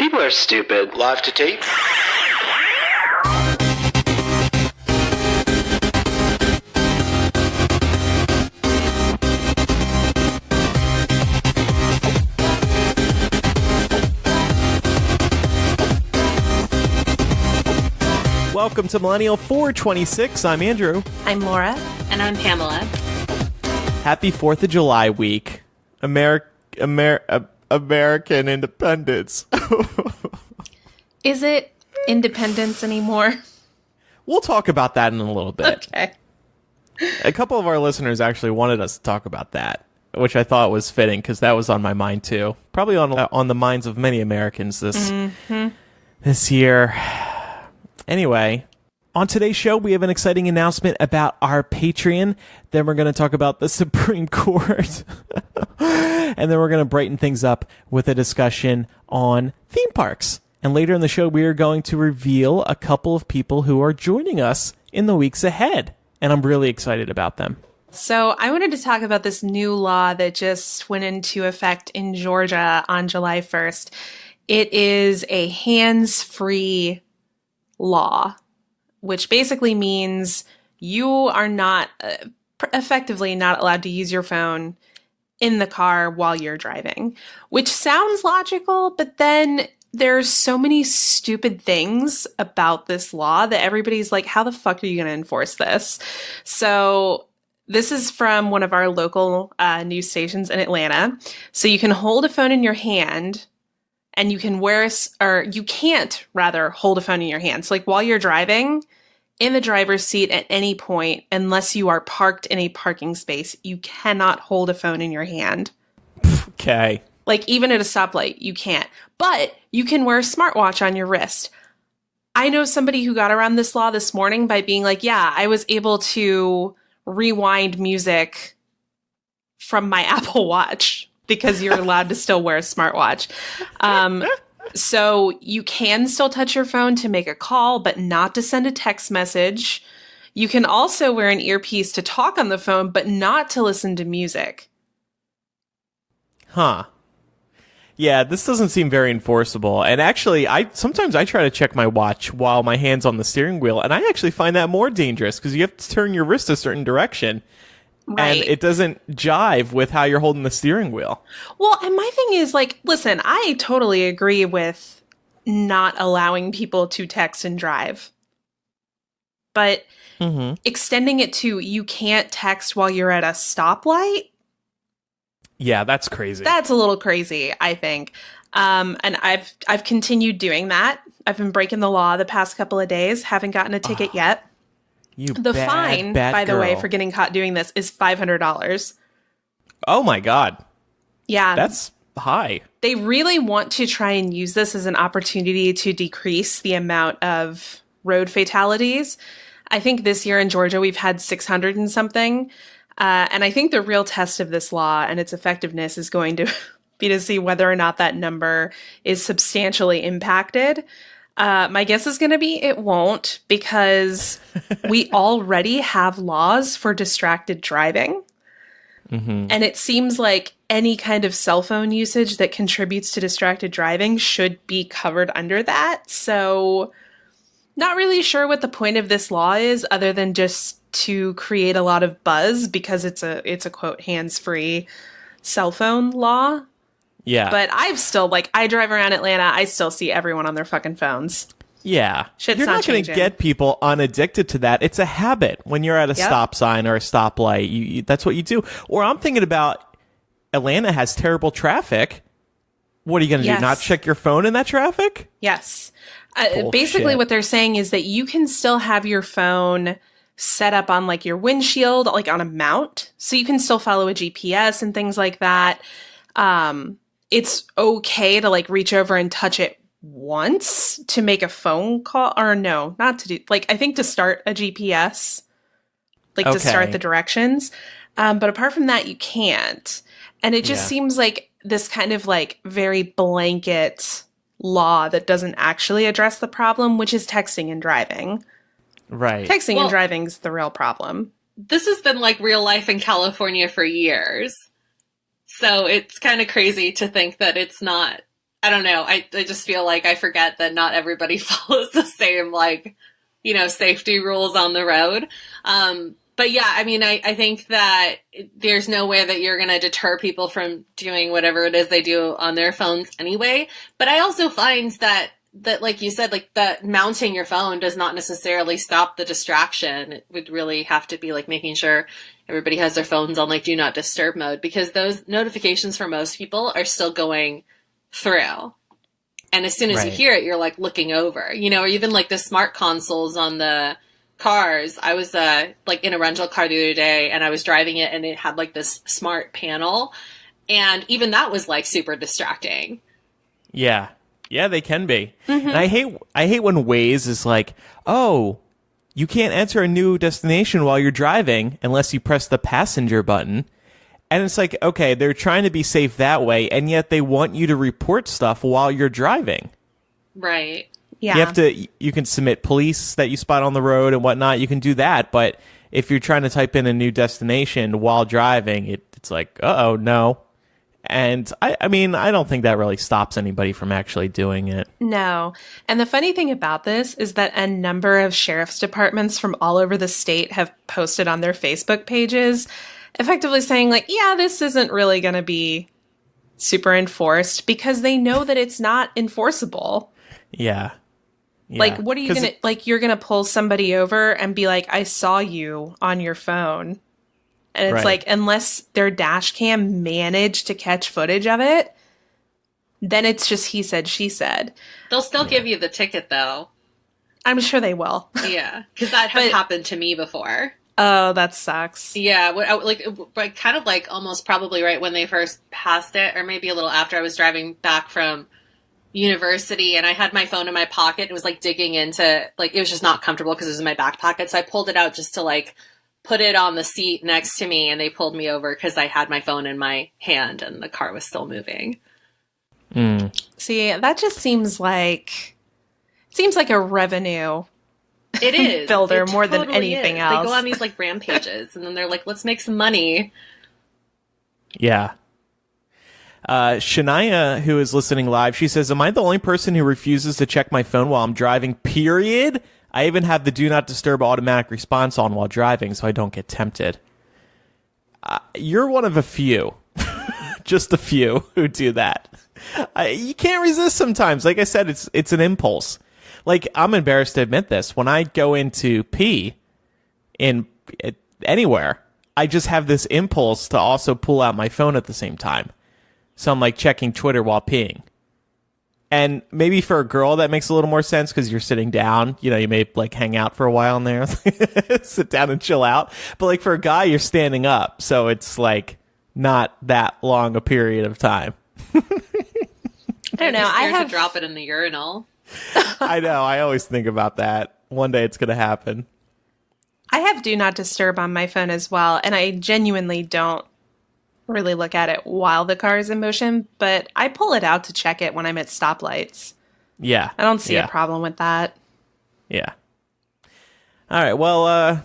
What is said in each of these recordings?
People are stupid. Live to tape. Welcome to Millennial 426. I'm Andrew. I'm Laura. And I'm Pamela. Happy 4th of July week. American independence. Is it independence anymore? We'll talk about that in a little bit. Okay. A couple of our listeners actually wanted us to talk about that, which I thought was fitting because that was on my mind too. Probably on the minds of many Americans this year. Anyway, on today's show, we have an exciting announcement about our Patreon. Then we're going to talk about the Supreme Court. And then we're going to brighten things up with a discussion on theme parks. And later in the show, we are going to reveal a couple of people who are joining us in the weeks ahead. And I'm really excited about them. So I wanted to talk about this new law that just went into effect in Georgia on July 1st. It is a hands-free law, which basically means you are not effectively not allowed to use your phone in the car while you're driving, which sounds logical, but then there's so many stupid things about this law that everybody's like, how the fuck are you going to enforce this? So this is from one of our local news stations in Atlanta. So you can hold a phone in your hand and you can you can't rather hold a phone in your hand. So like while you're driving in the driver's seat at any point, unless you are parked in a parking space, you cannot hold a phone in your hand. Okay. Like even at a stoplight, you can't. But you can wear a smartwatch on your wrist. I know somebody who got around this law this morning by being like, yeah, I was able to rewind music from my Apple Watch because you're allowed to still wear a smartwatch. So you can still touch your phone to make a call, but not to send a text message. You can also wear an earpiece to talk on the phone, but not to listen to music. Huh. Yeah, this doesn't seem very enforceable. And actually, sometimes I try to check my watch while my hand's on the steering wheel, and I actually find that more dangerous because you have to turn your wrist a certain direction. Right. And it doesn't jive with how you're holding the steering wheel. Well, and my thing is, like, listen, I totally agree with not allowing people to text and drive. But extending it to you can't text while you're at a stoplight? Yeah, that's crazy. That's a little crazy, I think. And I've continued doing that. I've been breaking the law the past couple of days. Haven't gotten a ticket yet. The fine, by the way, for getting caught doing this is $500. Oh my God. Yeah. That's high. They really want to try and use this as an opportunity to decrease the amount of road fatalities. I think this year in Georgia, we've had 600 and something. And I think the real test of this law and its effectiveness is going to be to see whether or not that number is substantially impacted. My guess is going to be it won't, because we already have laws for distracted driving. And it seems like any kind of cell phone usage that contributes to distracted driving should be covered under that. So not really sure what the point of this law is, other than just to create a lot of buzz because it's a quote hands-free cell phone law. Yeah. But I've still, like, I drive around Atlanta, I still see everyone on their fucking phones. Yeah. Shit's You're not going to get people unaddicted to that. It's a habit. When you're at a stop sign or a stoplight, you that's what you do. Or I'm thinking about Atlanta has terrible traffic. What are you going to do? Not check your phone in that traffic? Yes. Basically what they're saying is that you can still have your phone set up on, like, your windshield, like on a mount. So you can still follow a GPS and things like that. It's okay to, like, reach over and touch it once to make a phone call, or no, not to do, like, I think to start a GPS, like to start the directions. But apart from that, you can't. And it just seems like this kind of, like, very blanket law that doesn't actually address the problem, which is texting and driving. Right. Texting and driving is the real problem. This has been like real life in California for years. So it's kind of crazy to think that it's not I don't know. I just feel like I forget that not everybody follows the same, like, safety rules on the road. But yeah, I mean, I think that there's no way that you're going to deter people from doing whatever it is they do on their phones anyway. But I also find that like you said, like that mounting your phone does not necessarily stop the distraction. It would really have to be like making sure everybody has their phones on like do not disturb mode, because those notifications for most people are still going through. And as soon as you hear it, you're like looking over, or even like the smart consoles on the cars. I was like in a rental car the other day, and I was driving it, and it had like this smart panel, and even that was like super distracting. Yeah, they can be. Mm-hmm. And I hate when Waze is like, oh, you can't enter a new destination while you're driving unless you press the passenger button. And it's like, okay, they're trying to be safe that way, and yet they want you to report stuff while you're driving. Right. Yeah. You can submit police that you spot on the road and whatnot. You can do that, but if you're trying to type in a new destination while driving, it's like, uh-oh, no. And I mean, I don't think that really stops anybody from actually doing it. No. And the funny thing about this is that a number of sheriff's departments from all over the state have posted on their Facebook pages effectively saying like, yeah, this isn't really going to be super enforced, because they know that it's not enforceable. Yeah. Like, what are you going to, like, you're going to pull somebody over and be like, I saw you on your phone. And it's like, unless their dash cam managed to catch footage of it, then it's just he said, she said. They'll still give you the ticket, though. I'm sure they will. Yeah, because that has happened to me before. Oh, that sucks. Yeah, like kind of like almost probably right when they first passed it, or maybe a little after. I was driving back from university, and I had my phone in my pocket. It was like digging into, like, it was just not comfortable because it was in my back pocket. So I pulled it out just to like put it on the seat next to me, and they pulled me over because I had my phone in my hand and the car was still moving. See, that just seems like a revenue. It is builder it more totally than anything else. They go on these like rampages, and then they're like, let's make some money. Yeah. Shania, who is listening live, she says, am I the only person who refuses to check my phone while I'm driving, period? I even have the do not disturb automatic response on while driving so I don't get tempted. You're one of a few, just a few who do that. You can't resist sometimes. Like I said, it's an impulse. Like, I'm embarrassed to admit this. When I go into pee anywhere, I just have this impulse to also pull out my phone at the same time. So I'm like checking Twitter while peeing. And maybe for a girl that makes a little more sense because you're sitting down. You may like hang out for a while in there, sit down and chill out. But like for a guy, you're standing up. So it's like not that long a period of time. I don't know. I have to drop it in the urinal. I know. I always think about that. One day it's going to happen. I have do not disturb on my phone as well. And I genuinely don't really look at it while the car is in motion, but I pull it out to check it when I'm at stoplights. Yeah. I don't see a problem with that. Yeah. All right. Well,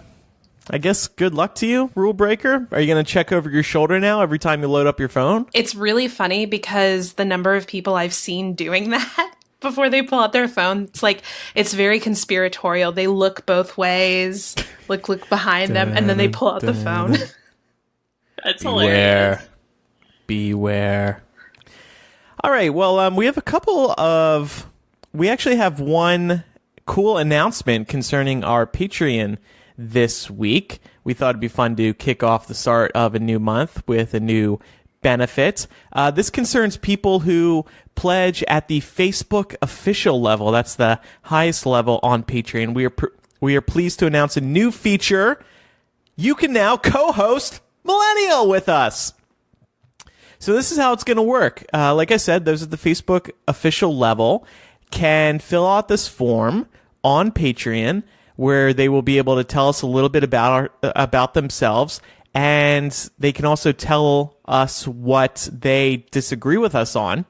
I guess good luck to you, rule breaker. Are you going to check over your shoulder now every time you load up your phone? It's really funny because the number of people I've seen doing that before they pull out their phone, it's like, it's very conspiratorial. They look both ways, look behind them, and then they pull out the phone. That's hilarious. Beware. All right. Well, we actually have one cool announcement concerning our Patreon this week. We thought it'd be fun to kick off the start of a new month with a new benefit. This concerns people who pledge at the Facebook official level. That's the highest level on Patreon. We are pleased to announce a new feature. You can now co-host Millennial with us. So this is how it's going to work. Like I said, those at the Facebook official level can fill out this form on Patreon where they will be able to tell us a little bit about themselves, and they can also tell us what they disagree with us on.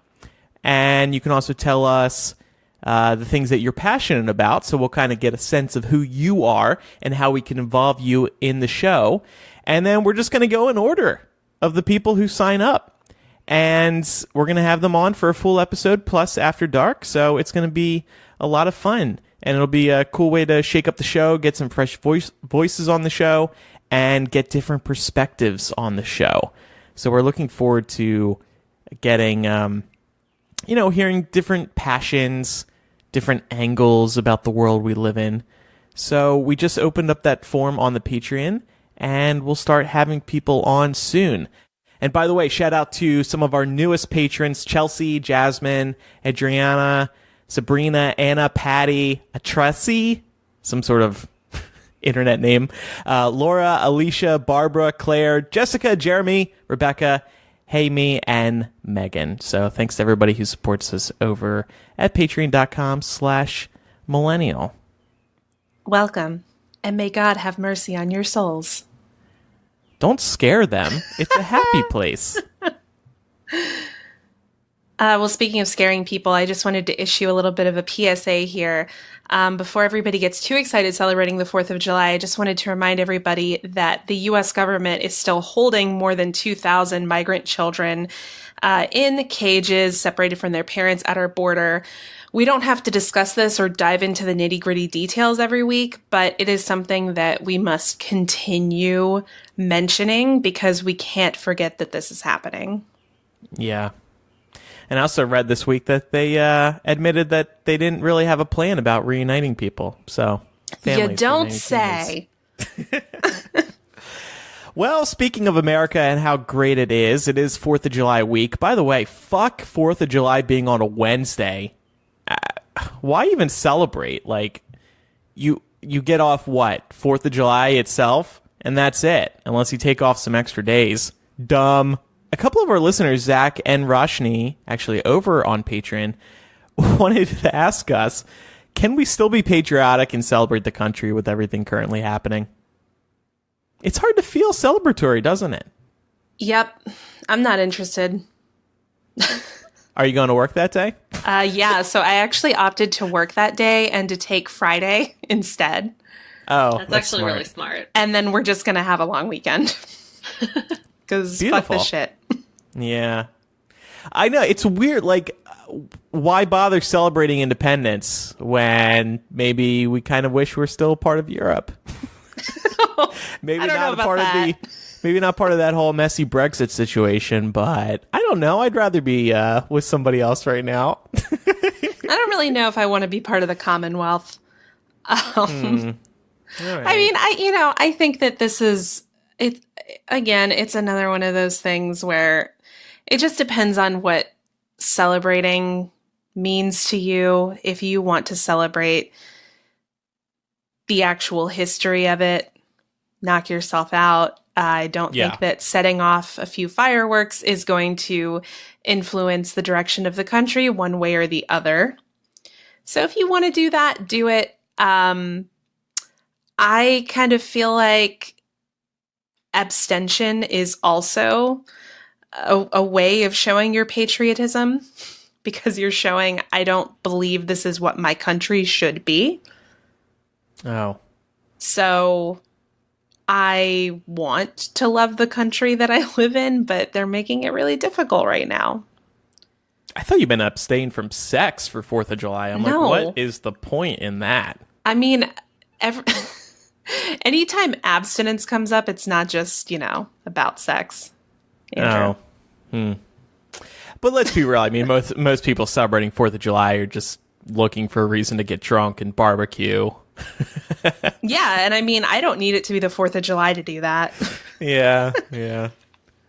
And you can also tell us the things that you're passionate about, so we'll kind of get a sense of who you are and how we can involve you in the show. And then we're just going to go in order of the people who sign up. And we're going to have them on for a full episode plus After Dark. So it's going to be a lot of fun. And it'll be a cool way to shake up the show, get some fresh voices on the show, and get different perspectives on the show. So we're looking forward to getting, hearing different passions, different angles about the world we live in. So we just opened up that form on the Patreon, and we'll start having people on soon. And by the way, shout out to some of our newest patrons, Chelsea, Jasmine, Adriana, Sabrina, Anna, Patty, Atrussi, some sort of internet name, Laura, Alicia, Barbara, Claire, Jessica, Jeremy, Rebecca, Hayme, and Megan. So thanks to everybody who supports us over at patreon.com/millennial. Welcome, and may God have mercy on your souls. Don't scare them. It's a happy place. Well, speaking of scaring people, I just wanted to issue a little bit of a PSA here. Before everybody gets too excited celebrating the 4th of July, I just wanted to remind everybody that the U.S. government is still holding more than 2,000 migrant children in cages separated from their parents at our border. We don't have to discuss this or dive into the nitty-gritty details every week, but it is something that we must continue mentioning because we can't forget that this is happening. Yeah. And I also read this week that they admitted that they didn't really have a plan about reuniting people. So, you don't say. Well, speaking of America and how great it is 4th of July week. By the way, fuck 4th of July being on a Wednesday. Why even celebrate? Like, you get off what? 4th of July itself? And that's it. Unless you take off some extra days. Dumb. A couple of our listeners, Zach and Roshni, actually over on Patreon, wanted to ask us, can we still be patriotic and celebrate the country with everything currently happening? It's hard to feel celebratory, doesn't it? Yep. I'm not interested. Are you going to work that day? Yeah, so I actually opted to work that day and to take Friday instead. Oh, that's actually smart. Really smart. And then we're just going to have a long weekend. Because fuck this shit. Yeah. I know, it's weird, like, why bother celebrating independence when maybe we kind of wish we're still part of Europe? Maybe not part of maybe not part of that whole messy Brexit situation, but I don't know. I'd rather be with somebody else right now. I don't really know if I want to be part of the Commonwealth. Right. I mean, I think that this is it. Again, it's another one of those things where it just depends on what celebrating means to you. If you want to celebrate the actual history of it, knock yourself out. I don't think that setting off a few fireworks is going to influence the direction of the country one way or the other. So if you want to do that, do it. I kind of feel like abstention is also a way of showing your patriotism, because you're showing, I don't believe this is what my country should be. Oh. So I want to love the country that I live in, but they're making it really difficult right now. I thought you'd been abstained from sex for 4th of July. I'm like, what is the point in that? I mean, anytime abstinence comes up, it's not just, about sex. Andrew. Oh. But let's be real. I mean, most people celebrating 4th of July are just looking for a reason to get drunk and barbecue. Yeah, and I mean, I don't need it to be the 4th of July to do that. Yeah.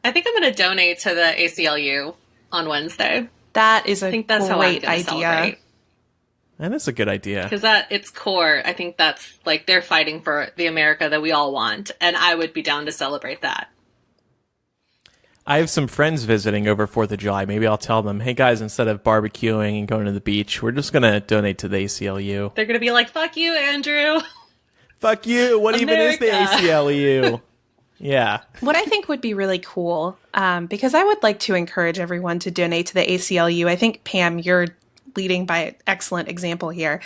I think I'm going to donate to the ACLU on Wednesday. That is a that's great how I'm idea. Celebrate. That is a good idea. Because at its core, I think that's, like, they're fighting for the America that we all want, and I would be down to celebrate that. I have some friends visiting over 4th of July. Maybe I'll tell them, hey, guys, instead of barbecuing and going to the beach, we're just going to donate to the ACLU. They're going to be like, fuck you, Andrew. Fuck you. What even is the ACLU? Yeah. What I think would be really cool, because I would like to encourage everyone to donate to the ACLU. I think, Pam, you're leading by an excellent example here.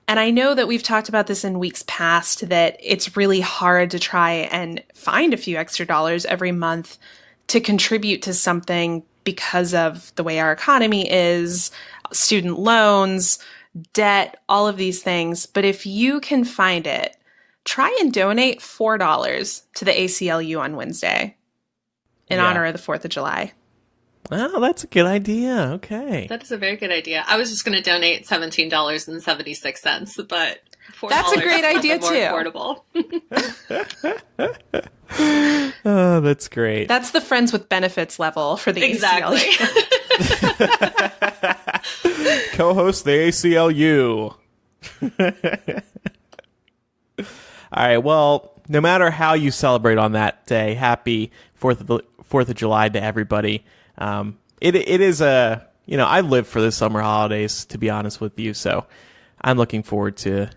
And I know that we've talked about this in weeks past, that it's really hard to try and find a few extra dollars every month to contribute to something because of the way our economy is, student loans, debt, all of these things. But if you can find it, try and donate $4 to the ACLU on Wednesday in honor of the 4th of July. Oh, that's a good idea. Okay. That is a very good idea. I was just going to donate $17.76, but $4 that's a great idea more too. Affordable. Oh, that's great. That's the friends with benefits level for the ACLU. Co-host the ACLU. All right. Well, no matter how you celebrate on that day, happy 4th of July to everybody. It is I live for the summer holidays, to be honest with you. So I'm looking forward to,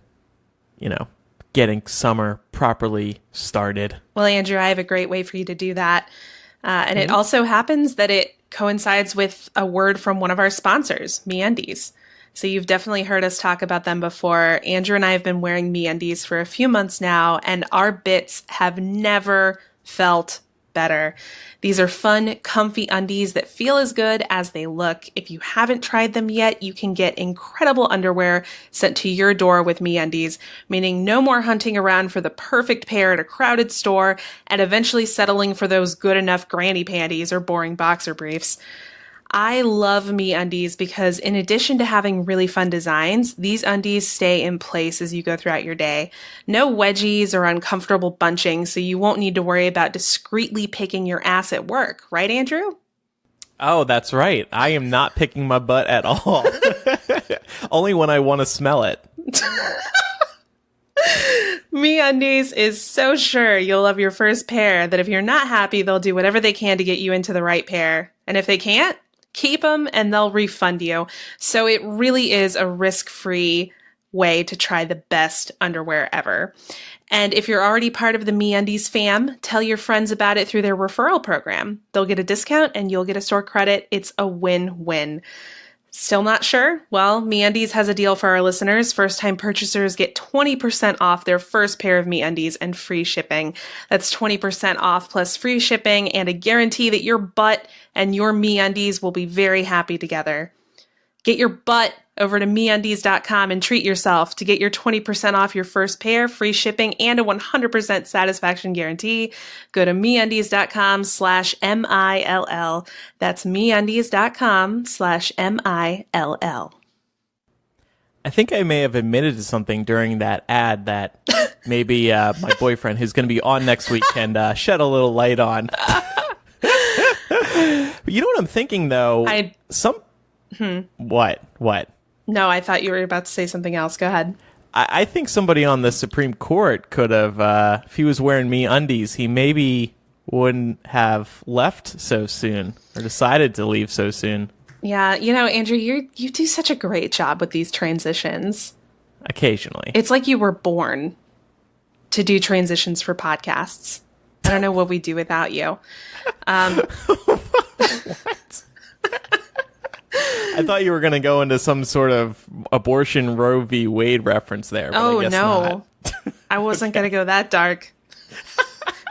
getting summer properly started. Well, Andrew, I have a great way for you to do that. And it also happens that it coincides with a word from one of our sponsors, MeUndies. So you've definitely heard us talk about them before. Andrew and I have been wearing MeUndies for a few months now, and our bits have never felt better. These are fun, comfy undies that feel as good as they look. If you haven't tried them yet, you can get incredible underwear sent to your door with MeUndies, meaning no more hunting around for the perfect pair at a crowded store and eventually settling for those good enough granny panties or boring boxer briefs. I love MeUndies because in addition to having really fun designs, these undies stay in place as you go throughout your day. No wedgies or uncomfortable bunching, so you won't need to worry about discreetly picking your ass at work. Right, Andrew? Oh, that's right. I am not picking my butt at all. Only when I want to smell it. MeUndies is so sure you'll love your first pair that if you're not happy, they'll do whatever they can to get you into the right pair. And if they can't, keep them and they'll refund you. So it really is a risk-free way to try the best underwear ever. And if you're already part of the MeUndies fam, tell your friends about it through their referral program. They'll get a discount and you'll get a store credit. It's a win-win. Still not sure? Well, MeUndies has a deal for our listeners. First-time purchasers get 20% off their first pair of MeUndies and free shipping. That's 20% off plus free shipping and a guarantee that your butt and your MeUndies will be very happy together. Get your butt over to MeUndies.com and treat yourself to get your 20% off your first pair, free shipping, and a 100% satisfaction guarantee. Go to MeUndies.com/MILL. That's MeUndies.com/MILL. I think I may have admitted to something during that ad that maybe my boyfriend, who's going to be on next week, can shed a little light on. But you know what I'm thinking, though? What? No, I thought you were about to say something else. Go ahead. I think somebody on the Supreme Court could have, if he was wearing MeUndies, he maybe wouldn't have left so soon or decided to leave so soon. Yeah, Andrew, you do such a great job with these transitions. Occasionally. It's like you were born to do transitions for podcasts. I don't know what we do without you. What? I thought you were going to go into some sort of abortion Roe v. Wade reference there. But I guess no. Not. I wasn't going to go that dark.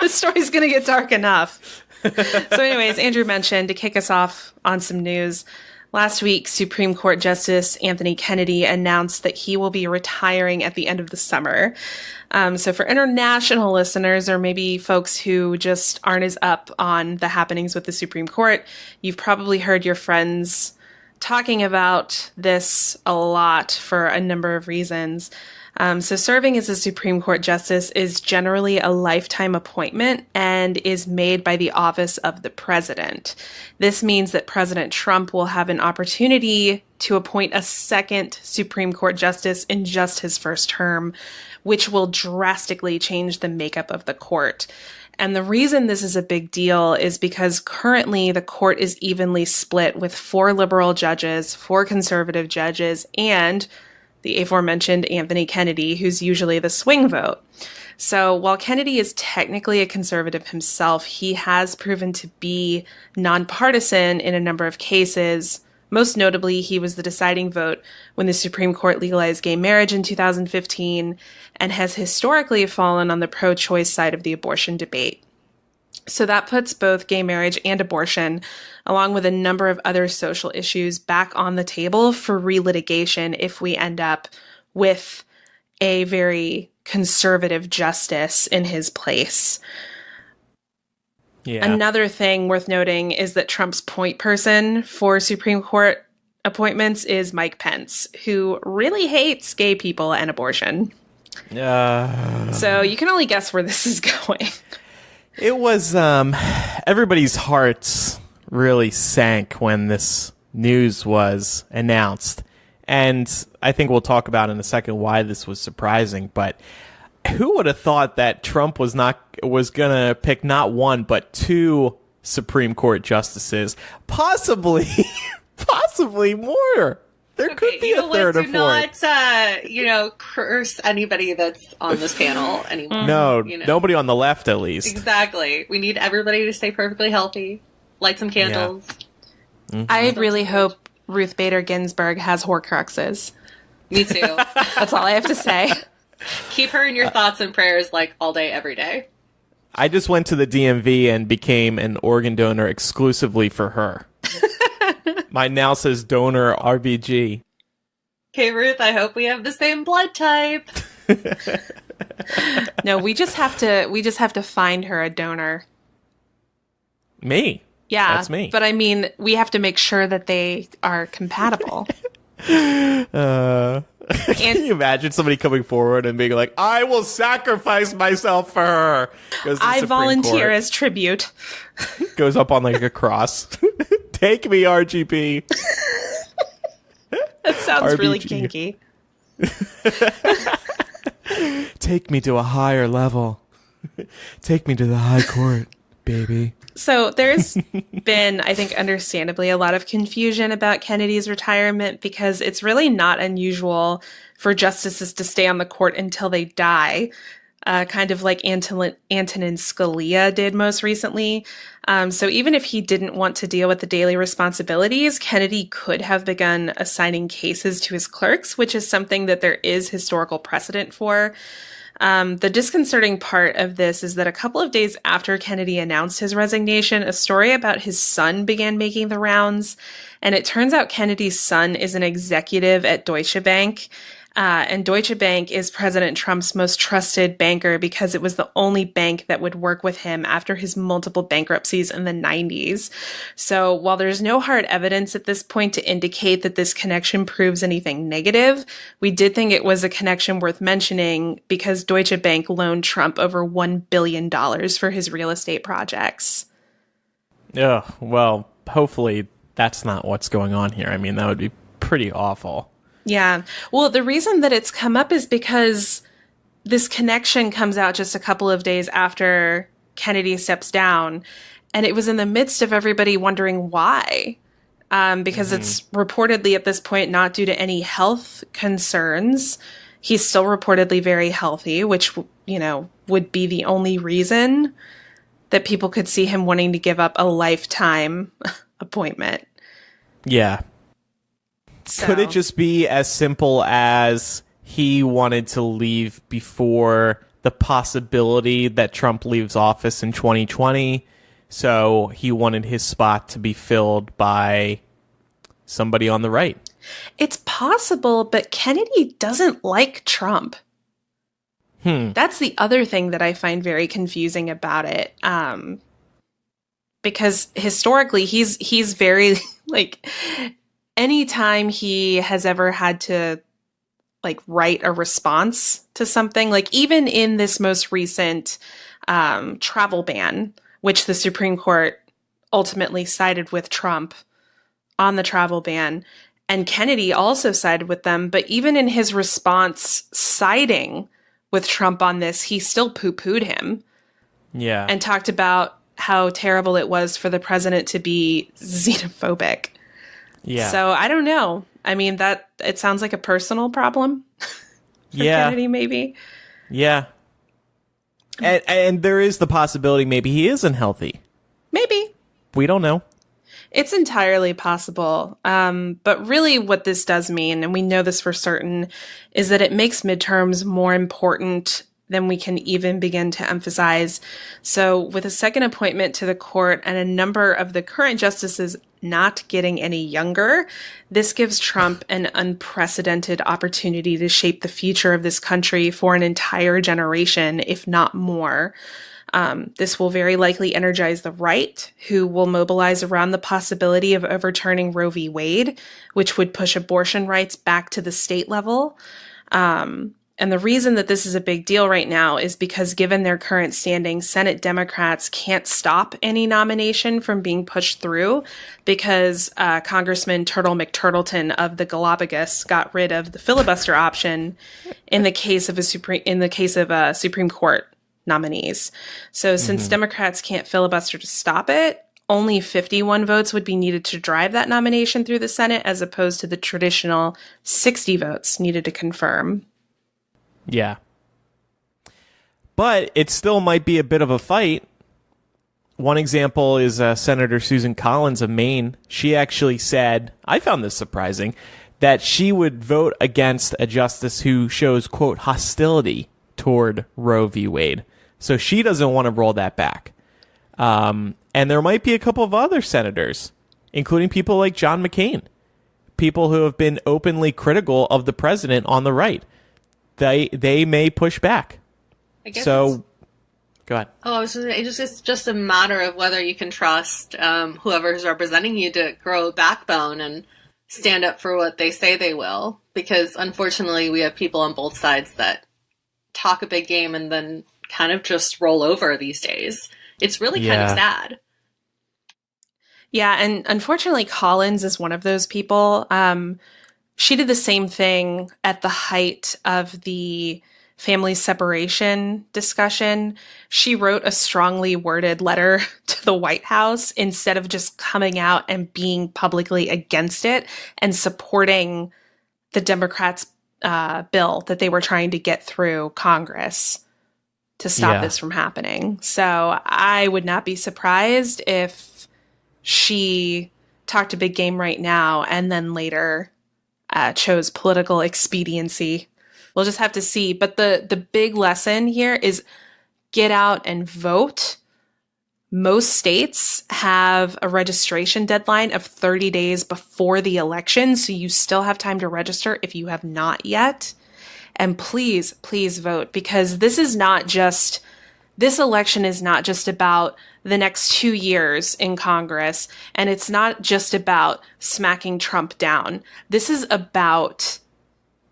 This story's going to get dark enough. So anyways, Andrew mentioned, to kick us off on some news, last week, Supreme Court Justice Anthony Kennedy announced that he will be retiring at the end of the summer. So for international listeners, or maybe folks who just aren't as up on the happenings with the Supreme Court, you've probably heard your friends talking about this a lot for a number of reasons. So serving as a Supreme Court justice is generally a lifetime appointment and is made by the office of the president. This means that President Trump will have an opportunity to appoint a second Supreme Court justice in just his first term, which will drastically change the makeup of the court. And the reason this is a big deal is because currently the court is evenly split with 4 liberal judges, 4 conservative judges, and the aforementioned Anthony Kennedy, who's usually the swing vote. So while Kennedy is technically a conservative himself, he has proven to be nonpartisan in a number of cases. Most notably, he was the deciding vote when the Supreme Court legalized gay marriage in 2015 and has historically fallen on the pro-choice side of the abortion debate. So that puts both gay marriage and abortion, along with a number of other social issues, back on the table for relitigation if we end up with a very conservative justice in his place. Yeah. Another thing worth noting is that Trump's point person for Supreme Court appointments is Mike Pence, who really hates gay people and abortion. So you can only guess where this is going. It was, everybody's hearts really sank when this news was announced. And I think we'll talk about in a second why this was surprising. But who would have thought that Trump was going to pick not one, but two Supreme Court justices, possibly more. There could be a third or fourth. Do not, curse anybody that's on this panel anymore. No, nobody on the left, at least. Exactly. We need everybody to stay perfectly healthy. Light some candles. Yeah. Mm-hmm. I really hope Ruth Bader Ginsburg has Horcruxes. Me too. That's all I have to say. Keep her in your thoughts and prayers, all day, every day. I just went to the DMV and became an organ donor exclusively for her. Mine now says donor RBG. Okay, Ruth, I hope we have the same blood type. No, we just have to find her a donor. Me? Yeah, that's me. But I mean, we have to make sure that they are compatible. Can you imagine somebody coming forward and being like, I will sacrifice myself for her? I volunteer as tribute. Goes up on a cross. Take me, RGB. That sounds RBG. Really kinky. Take me to a higher level. Take me to the high court, baby. So there's been, I think, understandably, a lot of confusion about Kennedy's retirement because it's really not unusual for justices to stay on the court until they die, kind of like Antonin Scalia did most recently. So even if he didn't want to deal with the daily responsibilities, Kennedy could have begun assigning cases to his clerks, which is something that there is historical precedent for. The disconcerting part of this is that a couple of days after Kennedy announced his resignation, a story about his son began making the rounds. And it turns out Kennedy's son is an executive at Deutsche Bank. And Deutsche Bank is President Trump's most trusted banker because it was the only bank that would work with him after his multiple bankruptcies in the 90s. So while there's no hard evidence at this point to indicate that this connection proves anything negative, we did think it was a connection worth mentioning because Deutsche Bank loaned Trump over $1 billion for his real estate projects. Yeah, well, hopefully that's not what's going on here. I mean, that would be pretty awful. Yeah. Well, the reason that it's come up is because this connection comes out just a couple of days after Kennedy steps down. And it was in the midst of everybody wondering why. Because it's reportedly at this point not due to any health concerns. He's still reportedly very healthy, which, would be the only reason that people could see him wanting to give up a lifetime appointment. Yeah. So. Could it just be as simple as he wanted to leave before the possibility that Trump leaves office in 2020? So he wanted his spot to be filled by somebody on the right. It's possible, but Kennedy doesn't like Trump. That's the other thing that I find very confusing about it. Because historically, he's very anytime he has ever had to write a response to something, even in this most recent travel ban, which the Supreme Court ultimately sided with Trump on the travel ban, and Kennedy also sided with them. But even in his response siding with Trump on this, he still poo-pooed him. Yeah. And talked about how terrible it was for the president to be xenophobic. Yeah. So I don't know. I mean, that it sounds like a personal problem for Kennedy, maybe. Yeah. And there is the possibility maybe he isn't healthy. Maybe. We don't know. It's entirely possible. But really what this does mean, and we know this for certain, is that it makes midterms more important than we can even begin to emphasize. So with a second appointment to the court and a number of the current justices not getting any younger, this gives Trump an unprecedented opportunity to shape the future of this country for an entire generation, if not more. This will very likely energize the right, who will mobilize around the possibility of overturning Roe v. Wade, which would push abortion rights back to the state level. And the reason that this is a big deal right now is because given their current standing, Senate Democrats can't stop any nomination from being pushed through because Congressman Turtle McTurtleton of the Galapagos got rid of the filibuster option in the case of Supreme Court nominees. So since Democrats can't filibuster to stop it, only 51 votes would be needed to drive that nomination through the Senate, as opposed to the traditional 60 votes needed to confirm. Yeah. But it still might be a bit of a fight. One example is Senator Susan Collins of Maine. She actually said, I found this surprising, that she would vote against a justice who shows, quote, hostility toward Roe v. Wade. So she doesn't want to roll that back. And there might be a couple of other senators, including people like John McCain, people who have been openly critical of the president on the right. They may push back. I guess so. Go ahead. Oh, it's just a matter of whether you can trust whoever is representing you to grow a backbone and stand up for what they say they will. Because unfortunately, we have people on both sides that talk a big game and then kind of just roll over these days. It's really kind of sad. Yeah, and unfortunately, Collins is one of those people. She did the same thing at the height of the family separation discussion. She wrote a strongly worded letter to the White House instead of just coming out and being publicly against it and supporting the Democrats' bill that they were trying to get through Congress to stop this from happening. So I would not be surprised if she talked a big game right now and then later chose political expediency. We'll just have to see. But the big lesson here is get out and vote. Most states have a registration deadline of 30 days before the election, so you still have time to register if you have not yet. And please, please vote, because this election is not just about the next 2 years in Congress, and it's not just about smacking Trump down. This is about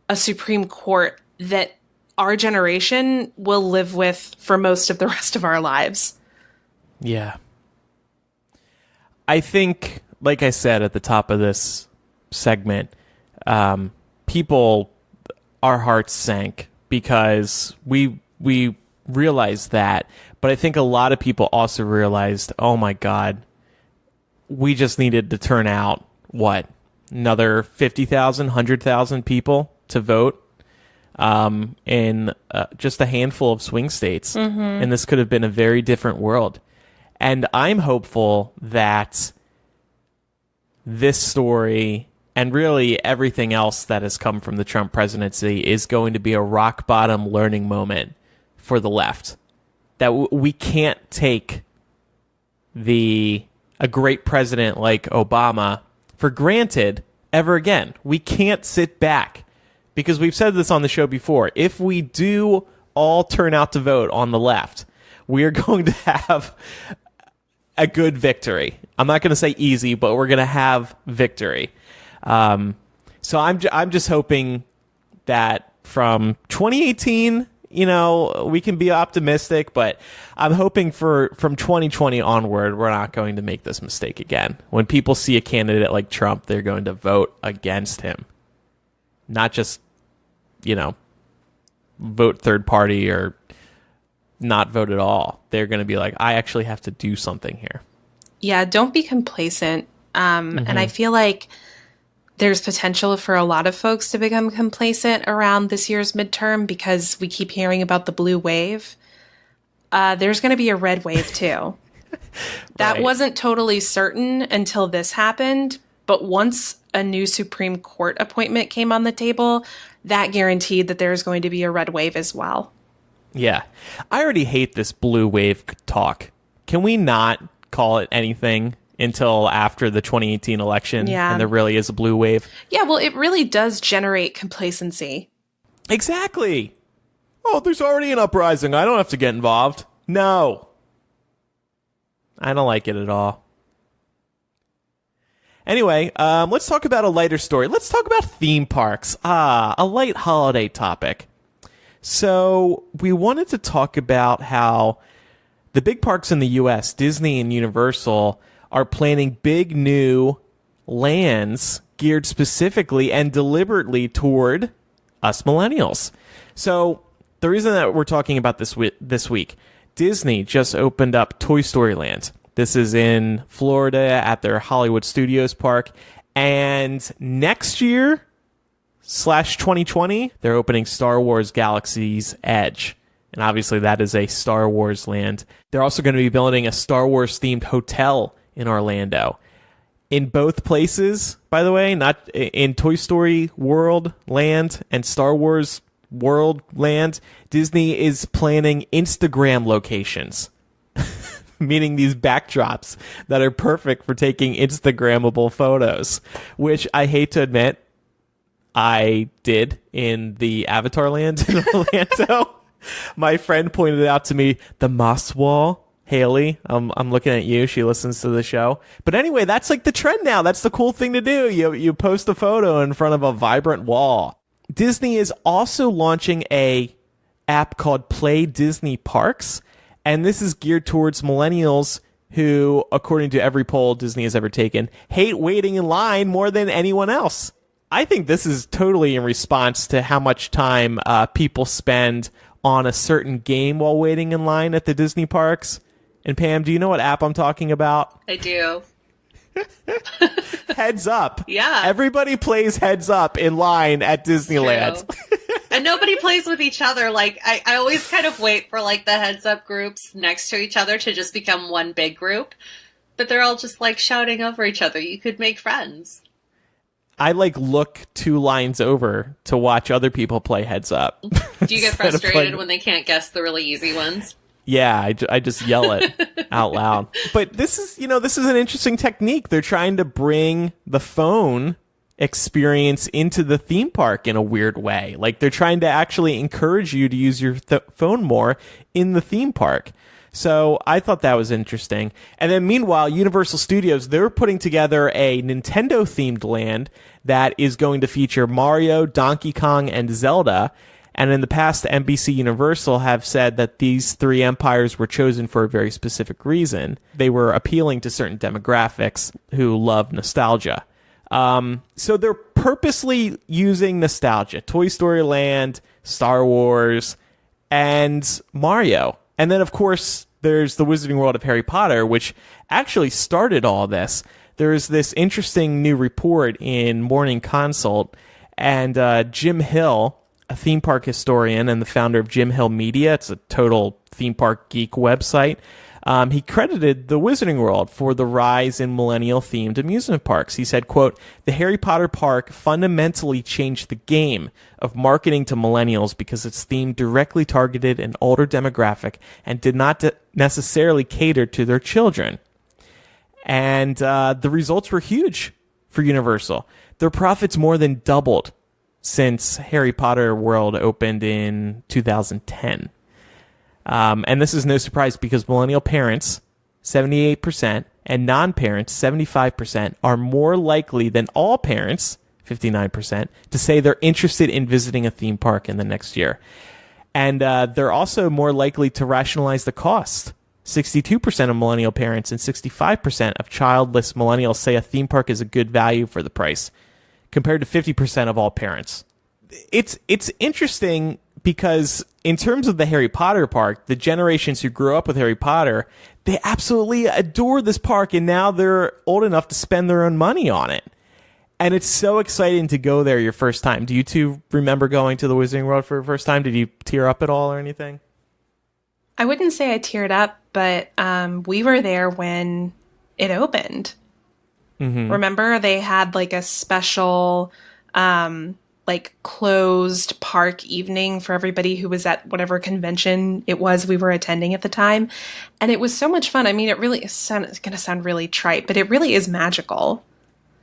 a Supreme Court that our generation will live with for most of the rest of our lives. Yeah. I think, like I said at the top of this segment, people, our hearts sank because we realized that. But I think a lot of people also realized, oh my God, we just needed to turn out, another 50,000, 100,000 people to vote in just a handful of swing states. And this could have been a very different world. And I'm hopeful that this story and really everything else that has come from the Trump presidency is going to be a rock bottom learning moment for the left. That we can't take a great president like Obama for granted ever again. We can't sit back because we've said this on the show before. If we do all turn out to vote on the left, we are going to have a good victory. I'm not going to say easy, but we're going to have victory. So I'm just hoping that from 2018, we can be optimistic, but I'm hoping from 2020 onward, we're not going to make this mistake again. When people see a candidate like Trump, they're going to vote against him. Not just, vote third party or not vote at all. They're going to be like, I actually have to do something here. Yeah, don't be complacent. And I feel like there's potential for a lot of folks to become complacent around this year's midterm because we keep hearing about the blue wave. There's going to be a red wave too. That wasn't totally certain until this happened. But once a new Supreme Court appointment came on the table, that guaranteed that there's going to be a red wave as well. Yeah. I already hate this blue wave talk. Can we not call it anything until after the 2018 election and there really is a blue wave? Yeah, well, it really does generate complacency. Exactly. Oh, there's already an uprising. I don't have to get involved. No. I don't like it at all. Anyway, let's talk about a lighter story. Let's talk about theme parks. A light holiday topic. So we wanted to talk about how the big parks in the U.S., Disney and Universal, are planning big new lands geared specifically and deliberately toward us millennials. So the reason that we're talking about this week, Disney just opened up Toy Story Land. This is in Florida at their Hollywood Studios park. And next year, /2020, they're opening Star Wars Galaxy's Edge. And obviously that is a Star Wars land. They're also going to be building a Star Wars themed hotel in Orlando. In both places, by the way, not in Toy Story World Land and Star Wars World Land, Disney is planning Instagram locations. Meaning these backdrops that are perfect for taking Instagrammable photos, which I hate to admit, I did in the Avatar land in Orlando. My friend pointed out to me the moss wall. Haley, I'm looking at you. She listens to the show. But anyway, that's like the trend now. That's the cool thing to do. You post a photo in front of a vibrant wall. Disney is also launching a app called Play Disney Parks. And this is geared towards millennials who, according to every poll Disney has ever taken, hate waiting in line more than anyone else. I think this is totally in response to how much time people spend on a certain game while waiting in line at the Disney parks. And Pam, do you know what app I'm talking about? I do. Heads Up. Yeah. Everybody plays Heads Up in line at Disneyland. And nobody plays with each other. Like, I always kind of wait for, like, the Heads Up groups next to each other to just become one big group. But they're all just, like, shouting over each other. You could make friends. I look 2 lines over to watch other people play Heads Up. Do you get frustrated when they can't guess the really easy ones? Yeah, I just yell it out loud. But this is an interesting technique. They're trying to bring the phone experience into the theme park in a weird way. Like, they're trying to actually encourage you to use your phone more in the theme park. So I thought that was interesting. And then meanwhile, Universal Studios, they're putting together a Nintendo-themed land that is going to feature Mario, Donkey Kong, and Zelda. And in the past, NBC Universal have said that these 3 empires were chosen for a very specific reason. They were appealing to certain demographics who love nostalgia. So they're purposely using nostalgia. Toy Story Land, Star Wars, and Mario. And then, of course, there's the Wizarding World of Harry Potter, which actually started all this. There's this interesting new report in Morning Consult, and Jim Hill, a theme park historian and the founder of Jim Hill Media, it's a total theme park geek website, he credited the Wizarding World for the rise in millennial-themed amusement parks. He said, quote, "The Harry Potter park fundamentally changed the game of marketing to millennials because its theme directly targeted an older demographic and did not necessarily cater to their children." And the results were huge for Universal. Their profits more than doubled since Harry Potter World opened in 2010. And this is no surprise because millennial parents, 78%, and non-parents, 75%, are more likely than all parents, 59%, to say they're interested in visiting a theme park in the next year. And they're also more likely to rationalize the cost. 62% of millennial parents and 65% of childless millennials say a theme park is a good value for the price, compared to 50% of all parents. It's interesting because in terms of the Harry Potter park, the generations who grew up with Harry Potter, they absolutely adore this park, and now they're old enough to spend their own money on it. And it's so exciting to go there your first time. Do you two remember going to the Wizarding World for the first time? Did you tear up at all or anything? I wouldn't say I teared up, but we were there when it opened. Mm-hmm. Remember, they had like a special like closed park evening for everybody who was at whatever convention it was we were attending at the time. And it was so much fun. I mean, it's going to sound really trite, but it really is magical.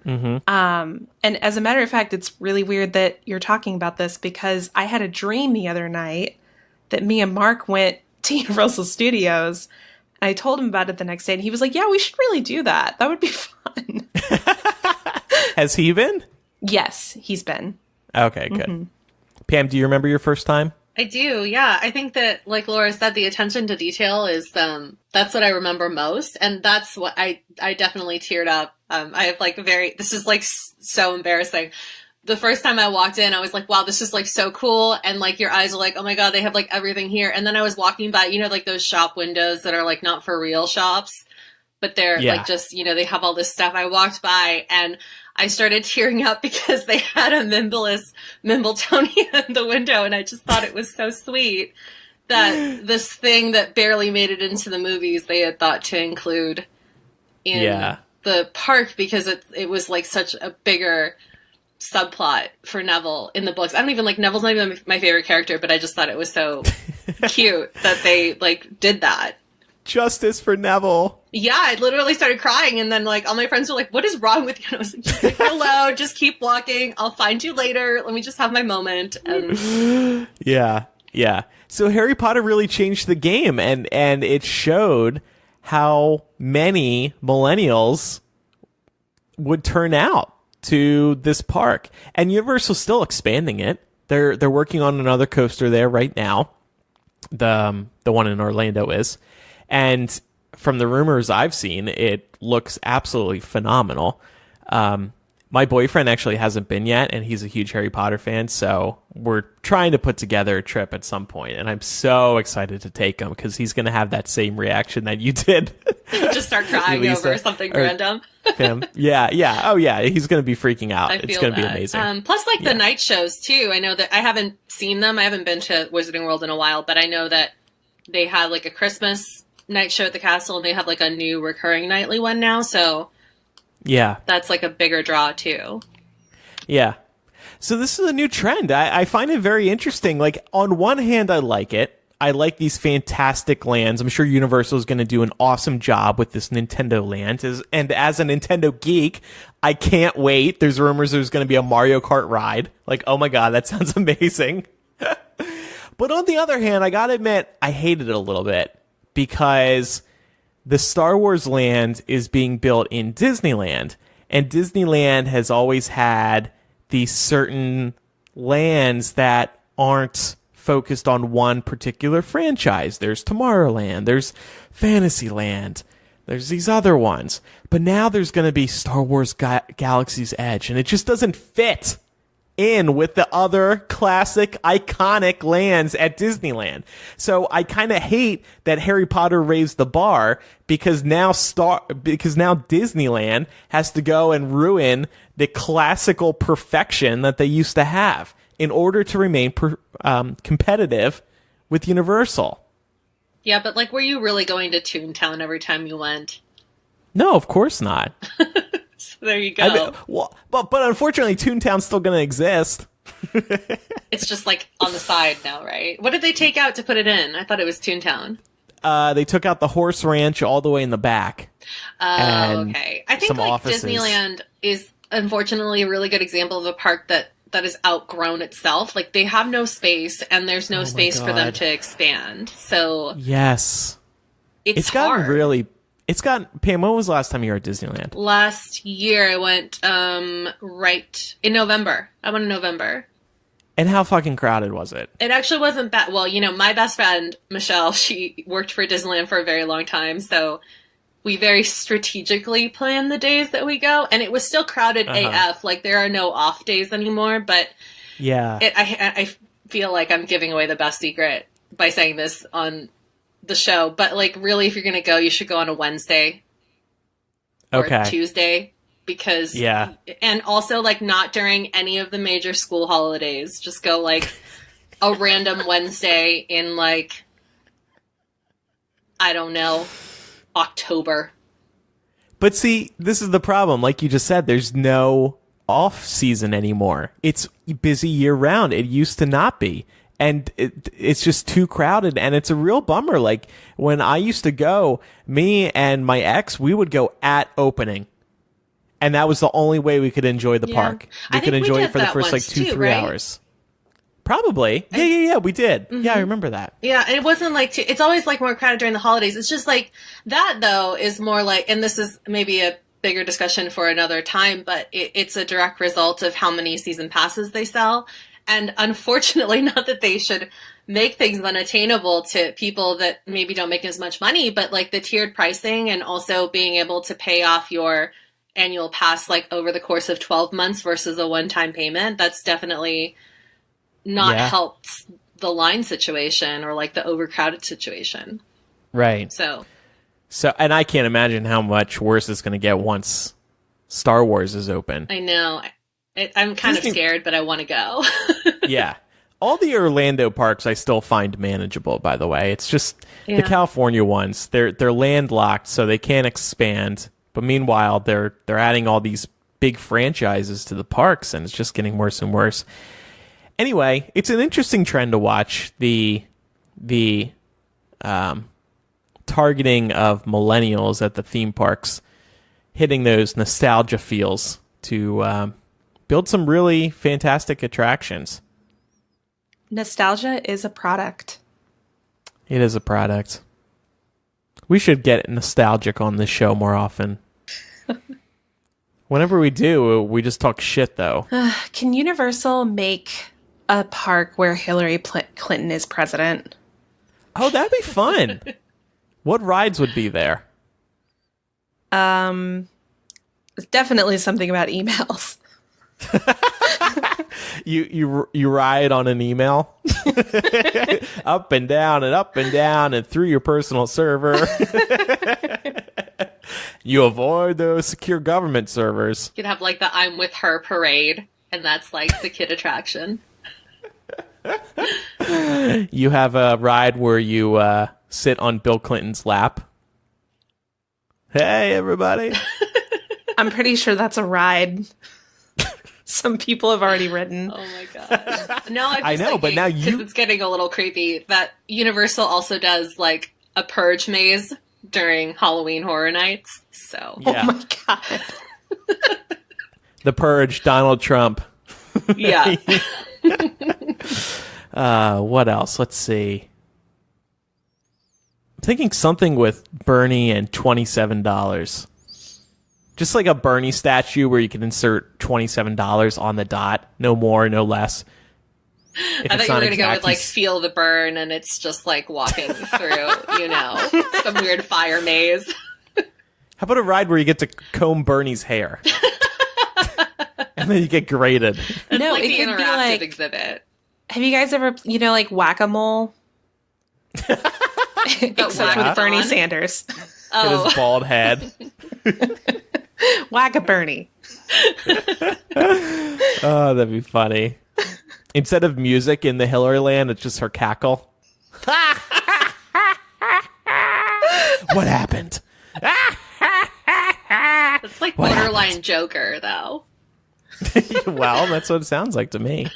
Mm-hmm. And as a matter of fact, it's really weird that you're talking about this because I had a dream the other night that me and Mark went to Universal Studios. And I told him about it the next day, and he was like, yeah, we should really do that. That would be fun. Has he been? Yes, he's been. Okay, good. Pam, do you remember your first time? I do, yeah. I think that, like Laura said, the attention to detail is, that's what I remember most. And that's what I definitely teared up. I have like this is like so embarrassing. The first time I walked in, I was like, wow, this is like so cool. And like your eyes are like, oh my God, they have like everything here. And then I was walking by, you know, like those shop windows that are like not for real shops, but they're like just, you know, they have all this stuff. I walked by and I started tearing up because they had a Mimbletonia in the window. And I just thought it was so sweet that this thing that barely made it into the movies, they had thought to include in the park because it was like such a bigger subplot for Neville in the books. I don't even like Neville's not even my favorite character, but I just thought it was so cute that they like did that. Justice for Neville. Yeah, I literally started crying, and then like all my friends were like, "What is wrong with you?" And I was like, just like, "Hello, just keep walking. I'll find you later. Let me just have my moment." And yeah. So Harry Potter really changed the game, and it showed how many millennials would turn out to this park. And Universal's still expanding it. They're working on another coaster there right now. The one in Orlando is. And from the rumors I've seen, it looks absolutely phenomenal. My boyfriend actually hasn't been yet, and he's a huge Harry Potter fan, so we're trying to put together a trip at some point, and I'm so excited to take him because he's going to have that same reaction that you did. Just start crying over something random. Him. Yeah. Oh, yeah. He's going to be freaking out. It's going to be amazing. Plus, like, the night shows, too. I know that I haven't seen them. I haven't been to Wizarding World in a while, but I know that they had, like, a Christmas night show at the castle, and they have, like, a new recurring nightly one now, so... Yeah. That's like a bigger draw too. Yeah. So this is a new trend. I find it very interesting. Like, on one hand, I like it. I like these fantastic lands. I'm sure Universal is going to do an awesome job with this Nintendo land. And as a Nintendo geek, I can't wait. There's rumors there's going to be a Mario Kart ride. Like, oh my God, that sounds amazing. But on the other hand, I got to admit, I hated it a little bit because... the Star Wars land is being built in Disneyland, and Disneyland has always had these certain lands that aren't focused on one particular franchise. There's Tomorrowland, there's Fantasyland, there's these other ones. But now there's going to be Star Wars Galaxy's Edge, and it just doesn't fit in with the other classic iconic lands at Disneyland. So I kind of hate that Harry Potter raised the bar because now Disneyland has to go and ruin the classical perfection that they used to have in order to remain competitive with Universal. Yeah, but like, were you really going to Toontown every time you went? No, of course not. So there you go. But unfortunately, Toontown's still going to exist. It's just like on the side now, right? What did they take out to put it in? I thought it was Toontown. They took out the horse ranch all the way in the back. Oh, okay. I think like offices. Disneyland is unfortunately a really good example of a park that has outgrown itself. Like, they have no space, and there's no space for them to expand. So yes, it's gotten hard. really. It's gotten. Pam, when was the last time you were at Disneyland? Last year I went right in November. I went in November. And how fucking crowded was it? It actually wasn't bad. Well, you know, my best friend, Michelle, she worked for Disneyland for a very long time, so we very strategically plan the days that we go, and it was still crowded AF. Like, there are no off days anymore, but yeah, I feel like I'm giving away the best secret by saying this on the show, but like, really, if you're gonna go, you should go on a Wednesday or Tuesday, because and also like not during any of the major school holidays. Just go like a random Wednesday in like, I don't know, October. But see, this is the problem. Like you just said, there's no off season anymore. It's busy year round. It used to not be. And it's just too crowded, and it's a real bummer. Like, when I used to go, me and my ex, we would go at opening. And that was the only way we could enjoy the park. We could enjoy it for the first, like, 2-3 hours. Probably. Yeah, we did. Mm-hmm. Yeah, I remember that. Yeah, and it wasn't like, it's always, like, more crowded during the holidays. It's just, like, that, though, is more like, and this is maybe a bigger discussion for another time, but it's a direct result of how many season passes they sell. And unfortunately, not that they should make things unattainable to people that maybe don't make as much money, but like the tiered pricing and also being able to pay off your annual pass like over the course of 12 months versus a one-time payment, that's definitely not helped the line situation or like the overcrowded situation. Right. So, and I can't imagine how much worse it's going to get once Star Wars is open. I know. I'm kind of scared, but I want to go. Yeah. All the Orlando parks I still find manageable, by the way. It's just the California ones. They're landlocked, so they can't expand. But meanwhile, they're adding all these big franchises to the parks, and it's just getting worse and worse. Anyway, it's an interesting trend to watch, the targeting of millennials at the theme parks, hitting those nostalgia feels to build some really fantastic attractions. Nostalgia is a product. It is a product. We should get nostalgic on this show more often. Whenever we do, we just talk shit, though. Can Universal make a park where Hillary Clinton is president? Oh, that'd be fun. What rides would be there? It's definitely something about emails. You ride on an email up and down and through your personal server. You avoid those secure government servers. You could have like the I'm with her parade, and that's like the kid attraction. You have a ride where you sit on Bill Clinton's lap. Hey, everybody. I'm pretty sure that's a ride some people have already ridden. Oh my god! No, I know, but now because it's getting a little creepy. That Universal also does like a purge maze during Halloween Horror Nights. So, yeah. Oh my god! The Purge, Donald Trump. Yeah. What else? Let's see. I'm thinking something with Bernie and $27. Just like a Bernie statue where you can insert $27 on the dot. No more, no less. I thought you were going to go with like feel the burn, and it's just like walking through, some weird fire maze. How about a ride where you get to comb Bernie's hair? And then you get graded. It's no, like it the interactive like, exhibit. Have you guys ever, like whack-a-mole? Except with Bernie Sanders. Oh. Hit his bald head. Whack-a-Bernie. Oh, that'd be funny. Instead of music in the Hillaryland, it's just her cackle. What happened? It's like borderline Joker, though. Well, that's what it sounds like to me.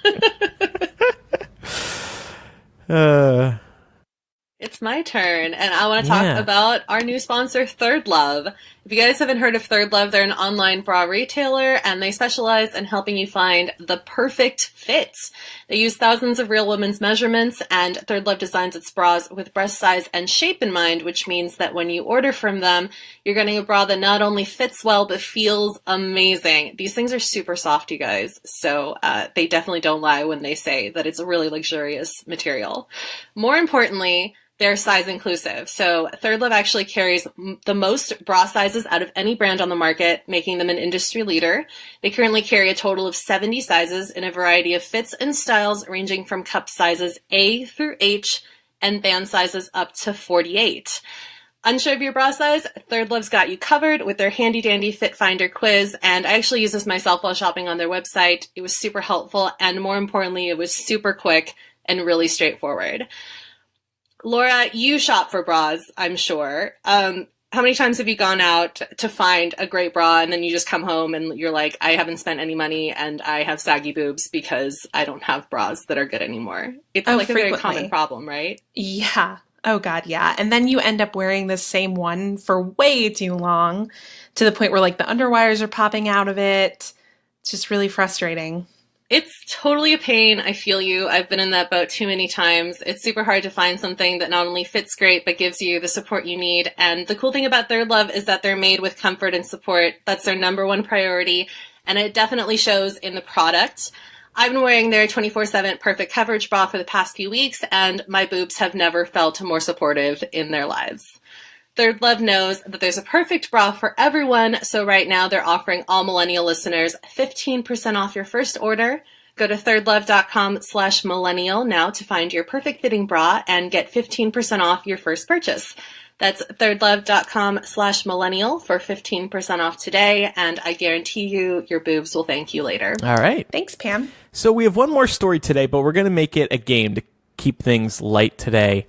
It's my turn, and I want to talk about our new sponsor, Third Love. If you guys haven't heard of Third Love, they're an online bra retailer, and they specialize in helping you find the perfect fit. They use thousands of real women's measurements, and Third Love designs its bras with breast size and shape in mind, which means that when you order from them, you're getting a bra that not only fits well, but feels amazing. These things are super soft, you guys, so they definitely don't lie when they say that it's a really luxurious material. More importantly, they're size inclusive. So Third Love actually carries the most bra sizes out of any brand on the market, making them an industry leader. They currently carry a total of 70 sizes in a variety of fits and styles, ranging from cup sizes A through H and band sizes up to 48. Unsure of your bra size? Third Love's got you covered with their handy dandy Fit Finder quiz, and I actually used this myself while shopping on their website. It was super helpful, and more importantly, it was super quick and really straightforward. Laura, you shop for bras, I'm sure. How many times have you gone out to find a great bra and then you just come home and you're like, I haven't spent any money and I have saggy boobs because I don't have bras that are good anymore? It's like frequently. A very common problem, right? Yeah. Oh, God, yeah. And then you end up wearing the same one for way too long to the point where, like, the underwires are popping out of it. It's just really frustrating. It's totally a pain. I feel you. I've been in that boat too many times. It's super hard to find something that not only fits great, but gives you the support you need. And the cool thing about Third Love is that they're made with comfort and support. That's their number one priority. And it definitely shows in the product. I've been wearing their 24/7 perfect coverage bra for the past few weeks, and my boobs have never felt more supportive in their lives. Third Love knows that there's a perfect bra for everyone, so right now they're offering all Millennial listeners 15% off your first order. Go to thirdlove.com/millennial now to find your perfect fitting bra and get 15% off your first purchase. That's thirdlove.com/millennial for 15% off today, and I guarantee you your boobs will thank you later. All right. Thanks, Pam. So we have one more story today, but we're going to make it a game to keep things light today.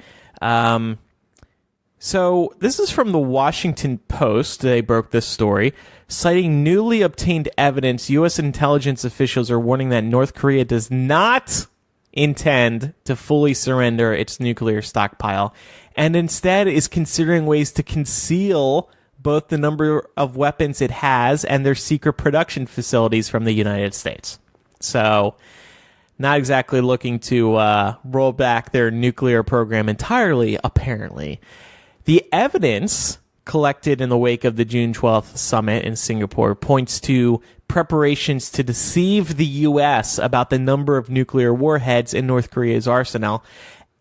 So this is from the Washington Post. They broke this story. Citing newly obtained evidence, U.S. intelligence officials are warning that North Korea does not intend to fully surrender its nuclear stockpile and instead is considering ways to conceal both the number of weapons it has and their secret production facilities from the United States. So not exactly looking to roll back their nuclear program entirely, apparently. The evidence collected in the wake of the June 12th summit in Singapore points to preparations to deceive the U.S. about the number of nuclear warheads in North Korea's arsenal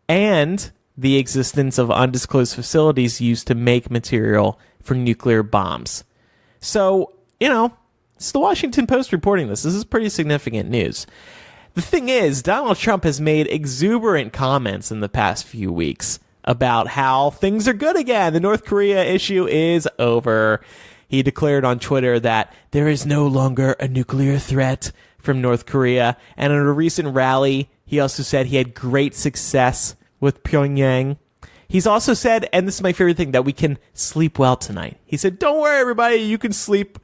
and the existence of undisclosed facilities used to make material for nuclear bombs. So, it's the Washington Post reporting this. This is pretty significant news. The thing is, Donald Trump has made exuberant comments in the past few weeks about how things are good again. The North Korea issue is over. He declared on Twitter that there is no longer a nuclear threat from North Korea. And at a recent rally, he also said he had great success with Pyongyang. He's also said, and this is my favorite thing, that we can sleep well tonight. He said, don't worry, everybody, you can sleep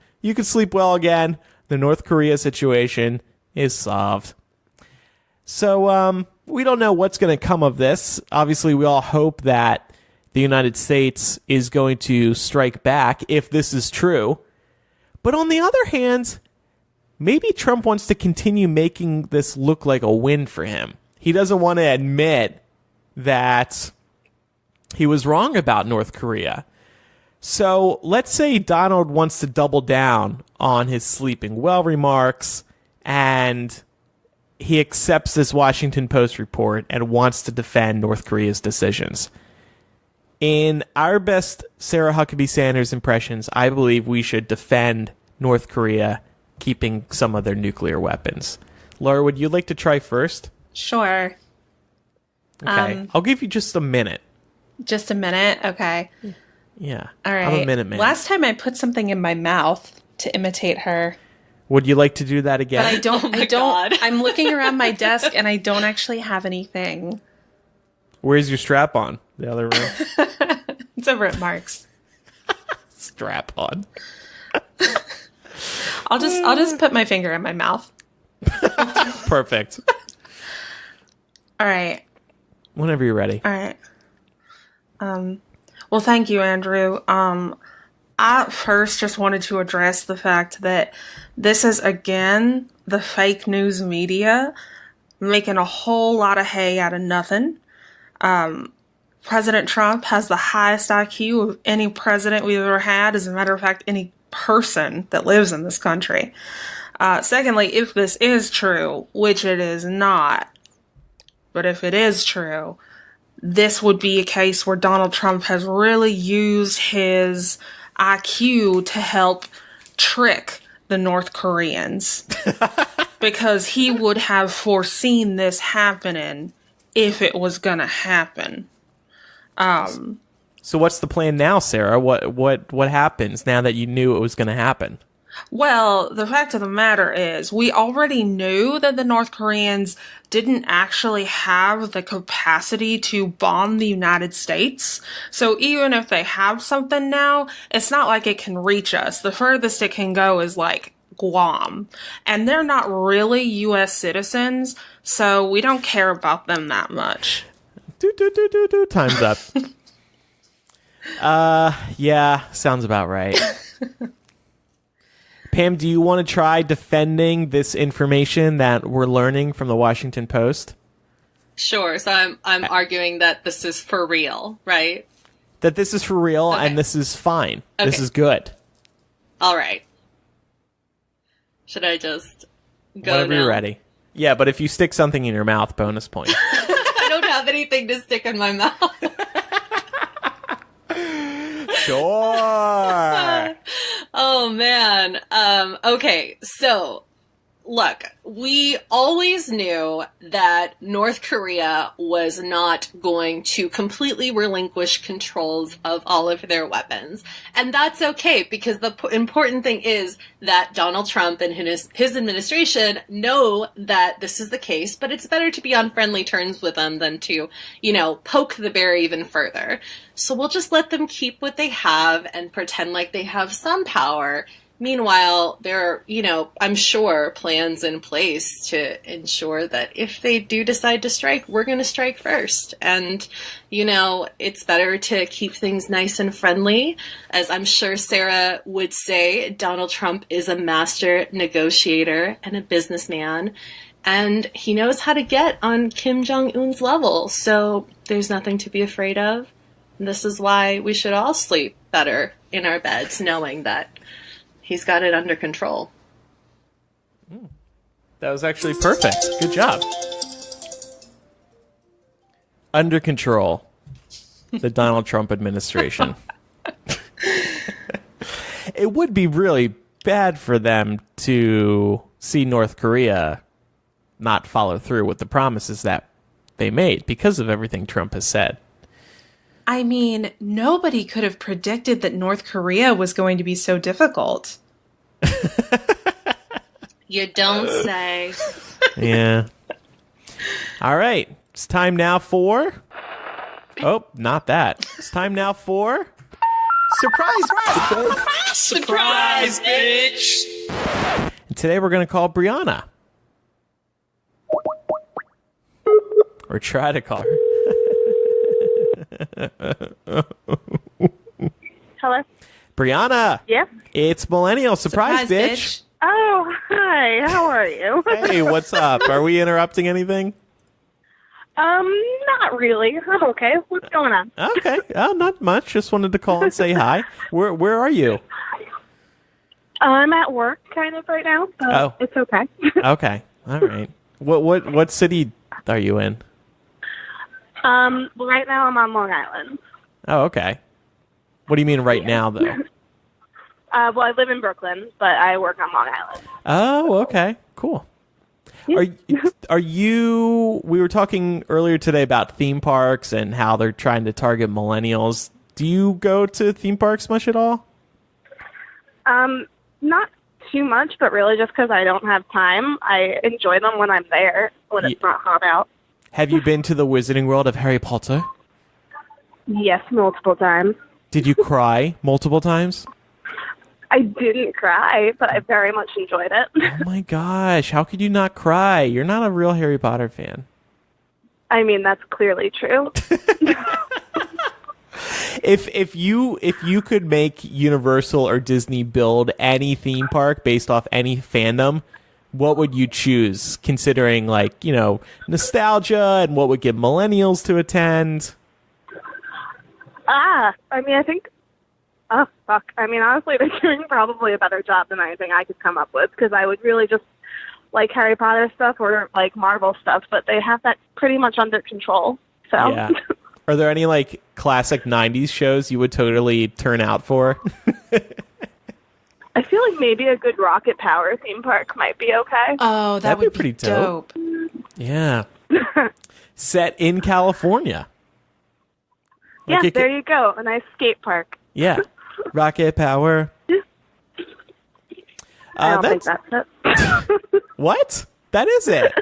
well again. The North Korea situation is solved. So, we don't know what's going to come of this. Obviously, we all hope that the United States is going to strike back if this is true. But on the other hand, maybe Trump wants to continue making this look like a win for him. He doesn't want to admit that he was wrong about North Korea. So let's say Donald wants to double down on his sleeping well remarks and he accepts this Washington Post report and wants to defend North Korea's decisions. In our best Sarah Huckabee Sanders impressions, I believe we should defend North Korea keeping some of their nuclear weapons. Laura, would you like to try first? Sure. Okay. I'll give you just a minute. Just a minute? Okay. Yeah. All right. I'm a minute man. Last time I put something in my mouth to imitate her. Would you like to do that again? But I don't. Oh my God. I'm looking around my desk and I don't actually have anything. Where's your strap on? The other room. It's over at Mark's. Strap on. I'll just put my finger in my mouth. Perfect. All right. Whenever you're ready. All right. Well, thank you, Andrew. I first just wanted to address the fact that this is, again, the fake news media making a whole lot of hay out of nothing. President Trump has the highest IQ of any president we've ever had. As a matter of fact, any person that lives in this country. Secondly, if this is true, which it is not, but if it is true, this would be a case where Donald Trump has really used his IQ to help trick the North Koreans. Because he would have foreseen this happening if it was gonna happen. So what's the plan now, Sarah? What happens now that you knew it was going to happen? Well, the fact of the matter is, we already knew that the North Koreans didn't actually have the capacity to bomb the United States. So even if they have something now, it's not like it can reach us. The furthest it can go is like Guam. And they're not really US citizens, so we don't care about them that much. Time's up. Yeah, sounds about right. Pam, do you want to try defending this information that we're learning from the Washington Post? Sure. So I'm arguing that this is for real, right? That this is for real Okay. and this is fine. Okay. This is good. All right. Should I just go Whenever now? you're ready. Yeah, but if you stick something in your mouth, bonus point. I don't have anything to stick in my mouth. Sure. Oh, man. Okay, so, look, we always knew that North Korea was not going to completely relinquish controls of all of their weapons. And that's okay, because the important thing is that Donald Trump and his administration know that this is the case, but it's better to be on friendly terms with them than to, poke the bear even further. So we'll just let them keep what they have and pretend like they have some power. Meanwhile, there are, I'm sure, plans in place to ensure that if they do decide to strike, we're going to strike first. And, it's better to keep things nice and friendly. As I'm sure Sarah would say, Donald Trump is a master negotiator and a businessman. And he knows how to get on Kim Jong-un's level. So there's nothing to be afraid of. And this is why we should all sleep better in our beds, knowing that he's got it under control. That was actually perfect. Good job. Under control. The Donald Trump administration. It would be really bad for them to see North Korea not follow through with the promises that they made because of everything Trump has said. I mean, nobody could have predicted that North Korea was going to be so difficult. You don't say. Yeah. All right. It's time now for... Oh, not that. It's time now for... Surprise! Surprise, bitch! And today we're going to call Brianna. Or try to call her. Hello? Brianna! Yeah? It's Millennial. Surprise, bitch! Oh, hi. How are you? Hey, what's up? Are we interrupting anything? Not really. I'm okay. What's going on? Okay. Oh, not much. Just wanted to call and say hi. Where are you? I'm at work kind of right now, but it's okay. Okay. All right. What city are you in? Well, right now I'm on Long Island. Oh, okay. What do you mean right now, though? Well, I live in Brooklyn, but I work on Long Island. Oh, okay. Cool. Are you... We were talking earlier today about theme parks and how they're trying to target millennials. Do you go to theme parks much at all? Not too much, but really just because I don't have time. I enjoy them when I'm there, when it's not hot out. Have you been to the Wizarding World of Harry Potter? Yes, multiple times. Did you cry multiple times? I didn't cry, but I very much enjoyed it. Oh my gosh, how could you not cry? You're not a real Harry Potter fan. I mean, that's clearly true. If you could make Universal or Disney build any theme park based off any fandom, what would you choose, considering, nostalgia and what would get millennials to attend? I mean, I think... Oh, fuck. I mean, honestly, they're doing probably a better job than anything I could come up with, because I would really just like Harry Potter stuff or like Marvel stuff, but they have that pretty much under control. So, yeah. Are there any classic 90s shows you would totally turn out for? I feel like maybe a good Rocket Power theme park might be okay. Oh, that That'd would be pretty be dope. Yeah. Set in California. Yeah, there you go. A nice skate park. Yeah. Rocket Power. I don't think that's it. What? That is it.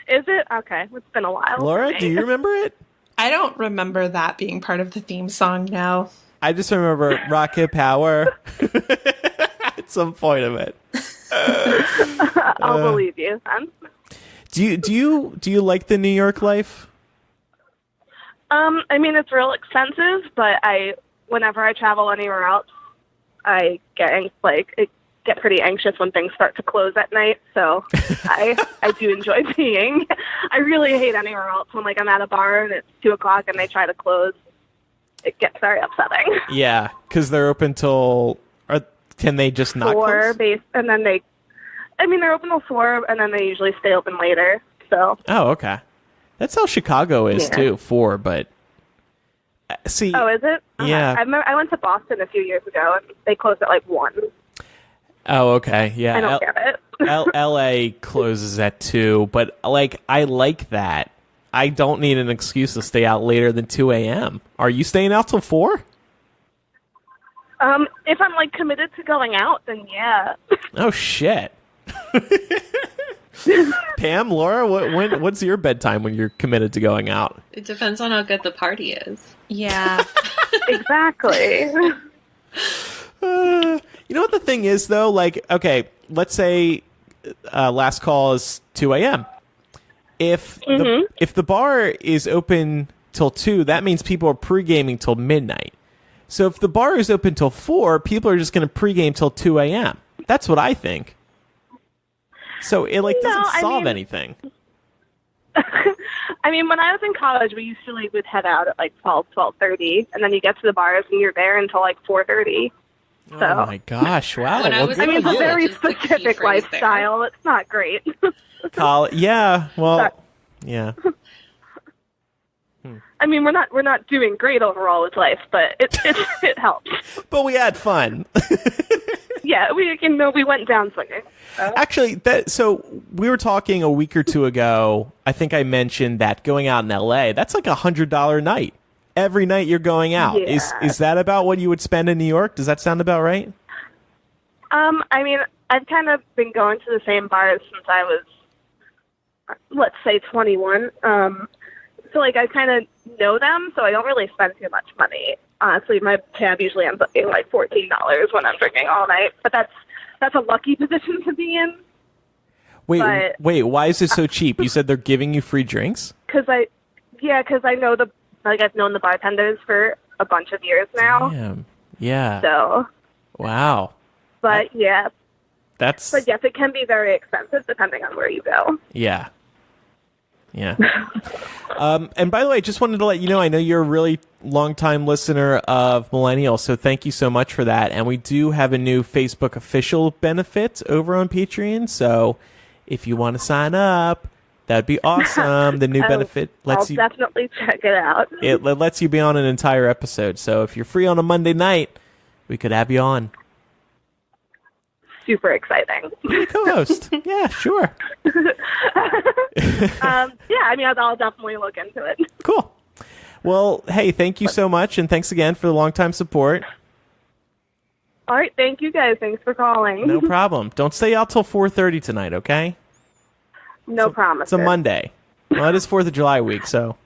Is it? Okay. It's been a while. Laura, do you remember it? I don't remember that being part of the theme song, no. I just remember Rocket Power at some point of it. I'll believe you then. Do you like the New York life? I mean, it's real expensive, but whenever I travel anywhere else, I get pretty anxious when things start to close at night. So I do enjoy being. I really hate anywhere else when I'm at a bar and it's 2:00 and they try to close. It gets very upsetting. Yeah, because they're open till. Can they just not 4 close? And then they're open till 4, and then they usually stay open later. So. Oh, okay. That's how Chicago is too. 4, but see. Oh, is it? Yeah. I went to Boston a few years ago, and they closed at 1. Oh, okay. Yeah. I don't get it. LA closes at 2, but I like that. I don't need an excuse to stay out later than 2 a.m. Are you staying out till 4? If I'm committed to going out, then yeah. Oh shit. Pam, Laura, what's your bedtime when you're committed to going out? It depends on how good the party is. Yeah. Exactly. You know what the thing is though? Okay, let's say last call is 2 a.m. If the bar is open till 2, that means people are pre-gaming till midnight. So if the bar is open till 4, people are just going to pre-game till 2 a.m. That's what I think. So it doesn't solve anything. I mean, when I was in college, we usually would head out at 12:30, and then you get to the bars and you're there until 4:30. So. Oh my gosh! Wow. It's a very specific lifestyle. It's not great. Yeah. Well. Yeah. I mean, we're not doing great overall with life, but it helps. But we had fun. Yeah, we went down swinging. So. Actually, so we were talking a week or two ago. I think I mentioned that going out in LA, that's $100 night. Every night you're going out. Yeah. Is that about what you would spend in New York? Does that sound about right? I mean, I've kind of been going to the same bars since I was, let's say, 21. So I kind of know them, so I don't really spend too much money. Honestly, my tab usually ends up being $14 when I'm drinking all night. But that's a lucky position to be in. Wait, why is it so cheap? You said they're giving you free drinks? Because I know I've known the bartenders for a bunch of years now. Damn. Yeah. So. Wow. But yeah. But yes, it can be very expensive depending on where you go. Yeah. Yeah. And by the way, I just wanted to let you know, I know you're a really long-time listener of Millennial, so thank you so much for that. And we do have a new Facebook official benefit over on Patreon, so if you want to sign up, that'd be awesome. The new benefit lets I'll definitely check it out. It lets you be on an entire episode, so if you're free on a Monday night, we could have you on. Super exciting. Co-host. Yeah, sure. Yeah, I mean, I'll definitely look into it. Cool. Well, hey, thank you so much, and thanks again for the long-time support. All right, thank you guys. Thanks for calling. No problem. Don't stay out till 4:30 tonight, okay? No promise. It's a Monday. Well, it is 4th of July week, so.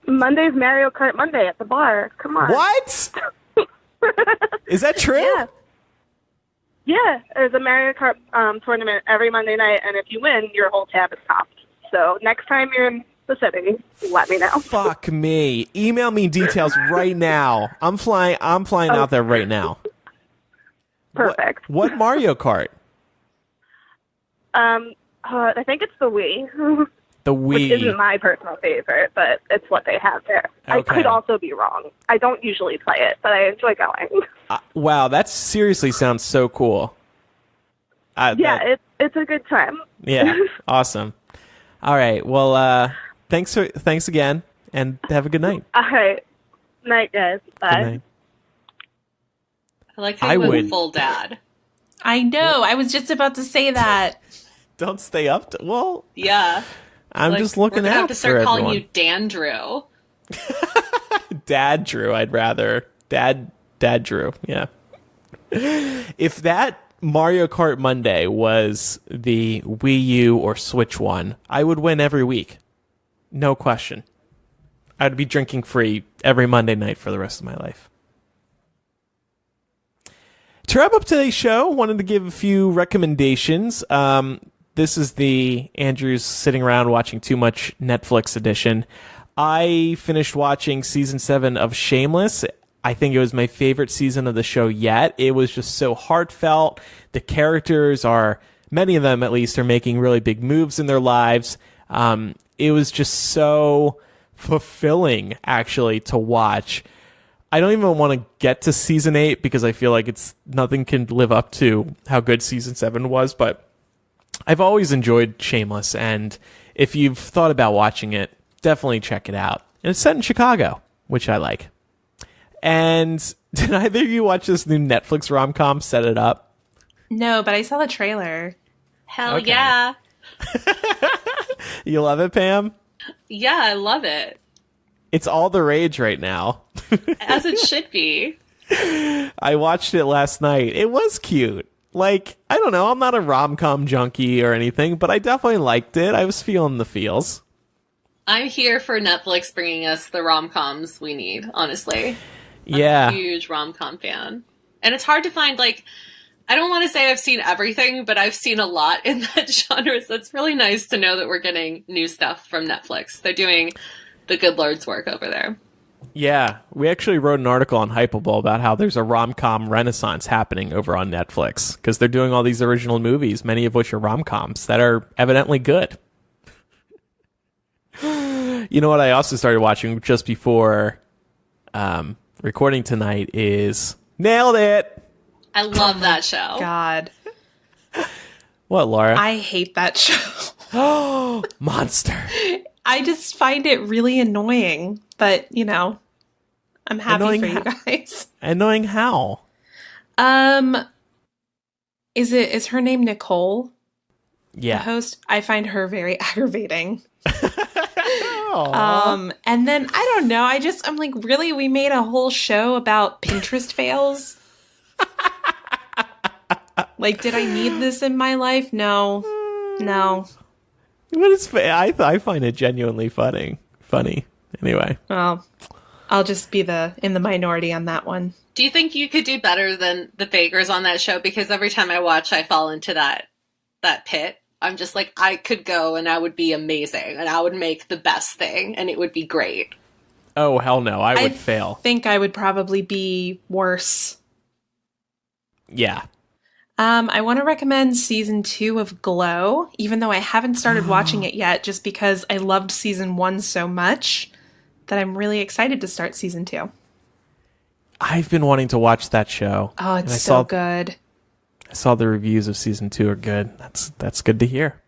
Monday's Mario Kart Monday at the bar. Come on. What? Is that true? Yeah. Yeah, there's a Mario Kart tournament every Monday night, and if you win, your whole tab is topped. So next time you're in the city, let me know. Fuck me. Email me details right now. I'm flying out there right now. Perfect. What Mario Kart? I think it's the Wii. The Wii. Which isn't my personal favorite, but it's what they have there. Okay. I could also be wrong. I don't usually play it, but I enjoy going. Wow, that seriously sounds so cool. It's a good time. Yeah, awesome. All right, well, thanks again, and have a good night. All right. Night, guys. Bye. Good night. I like how you went full dad. I know. I was just about to say that. Don't stay up. Well, yeah. I'm just looking out for everyone. We're going to have to start calling you Dan Drew. Dad Drew, I'd rather. Dad Drew, yeah. If that Mario Kart Monday was the Wii U or Switch one, I would win every week. No question. I'd be drinking free every Monday night for the rest of my life. To wrap up today's show, wanted to give a few recommendations. This is the Andrew's sitting around watching too much Netflix edition. I finished watching season 7 of Shameless. I think it was my favorite season of the show yet. It was just so heartfelt. The characters are, many of them at least, are making really big moves in their lives. It was just so fulfilling, actually, to watch. I don't even want to get to season 8 because I feel like nothing can live up to how good season 7 was, but I've always enjoyed Shameless, and if you've thought about watching it, definitely check it out. And it's set in Chicago, which I like. And did either of you watch this new Netflix rom-com, Set It Up? No, but I saw the trailer. Hell yeah. You love it, Pam? Yeah, I love it. It's all the rage right now. As it should be. I watched it last night. It was cute. Like, I don't know, I'm not a rom-com junkie or anything, but I definitely liked it. I was feeling the feels. I'm here for Netflix bringing us the rom-coms we need, honestly. Yeah. I'm a huge rom-com fan. And it's hard to find, like, I don't want to say I've seen everything, but I've seen a lot in that genre, so it's really nice to know that we're getting new stuff from Netflix. They're doing the good Lord's work over there. Yeah, we actually wrote an article on Hypable about how there's a rom-com renaissance happening over on Netflix because they're doing all these original movies, many of which are rom-coms that are evidently good. You know what I also started watching just before recording tonight is Nailed It! I love that show. God. What, Laura? I hate that show. Oh, monster. I just find it really annoying, but, you know, I'm happy Annoying for you guys. Annoying how? Is her name Nicole? Yeah. The host? I find her very aggravating. Aww. And then, I don't know, I'm like, really? We made a whole show about Pinterest fails? Like, did I need this in my life? No. But it's I find it genuinely funny. Anyway. Well, I'll just be in the minority on that one. Do you think you could do better than the Bakers on that show? Because every time I watch, I fall into that pit. I'm just like, I could go and I would be amazing and I would make the best thing and it would be great. Oh, hell no. I would fail. I think I would probably be worse. Yeah. I want to recommend season 2 of Glow, even though I haven't started watching it yet, just because I loved season 1 so much that I'm really excited to start season 2. I've been wanting to watch that show. Oh, it's so good. I saw the reviews of season 2 are good. That's good to hear.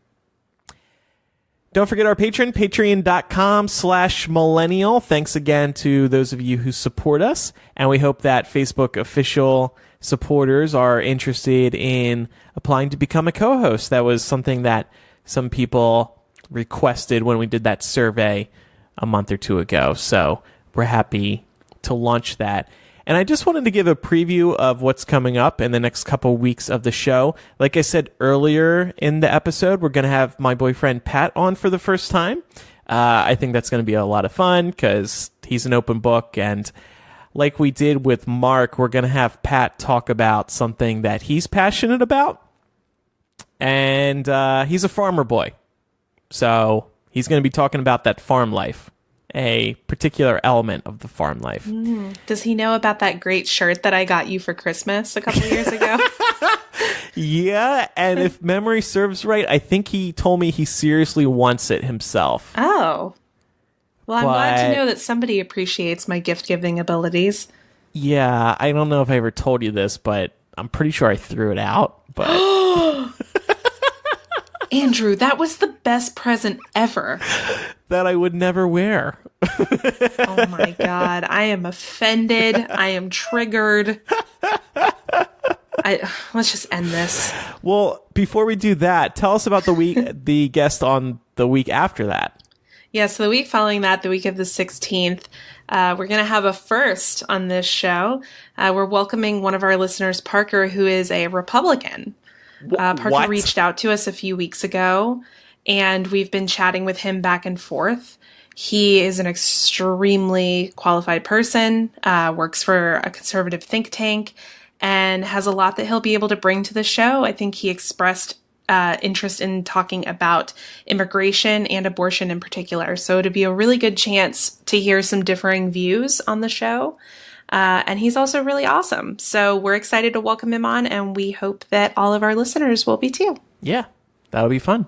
Don't forget our Patreon, patreon.com/millennial. Thanks again to those of you who support us. And we hope that Facebook official supporters are interested in applying to become a co-host. That was something that some people requested when we did that survey a month or two ago. So we're happy to launch that. And I just wanted to give a preview of what's coming up in the next couple weeks of the show. Like I said earlier in the episode, we're going to have my boyfriend Pat on for the first time. I think that's going to be a lot of fun because he's an open book. And like we did with Mark, we're going to have Pat talk about something that he's passionate about. And he's a farmer boy. So he's going to be talking about that farm life, a particular element of the farm life. Does he know about that great shirt that I got you for Christmas a couple years ago? Yeah, and if memory serves right, I think he told me he seriously wants it himself. Oh. Well, I'm glad to know that somebody appreciates my gift-giving abilities. Yeah, I don't know if I ever told you this, but I'm pretty sure I threw it out. But Andrew, that was the best present ever. That I would never wear. Oh my God. I am offended. I am triggered. Let's just end this. Well, before we do that, tell us about the guest on the week after that. Yeah, so the week following that, the week of the 16th, we're going to have a first on this show. We're welcoming one of our listeners, Parker, who is a Republican. Parker reached out to us a few weeks ago, and we've been chatting with him back and forth. He is an extremely qualified person, works for a conservative think tank, and has a lot that he'll be able to bring to the show. I think he expressed interest in talking about immigration and abortion in particular. So it'd be a really good chance to hear some differing views on the show. And he's also really awesome. So we're excited to welcome him on, and we hope that all of our listeners will be too. Yeah, that'll be fun.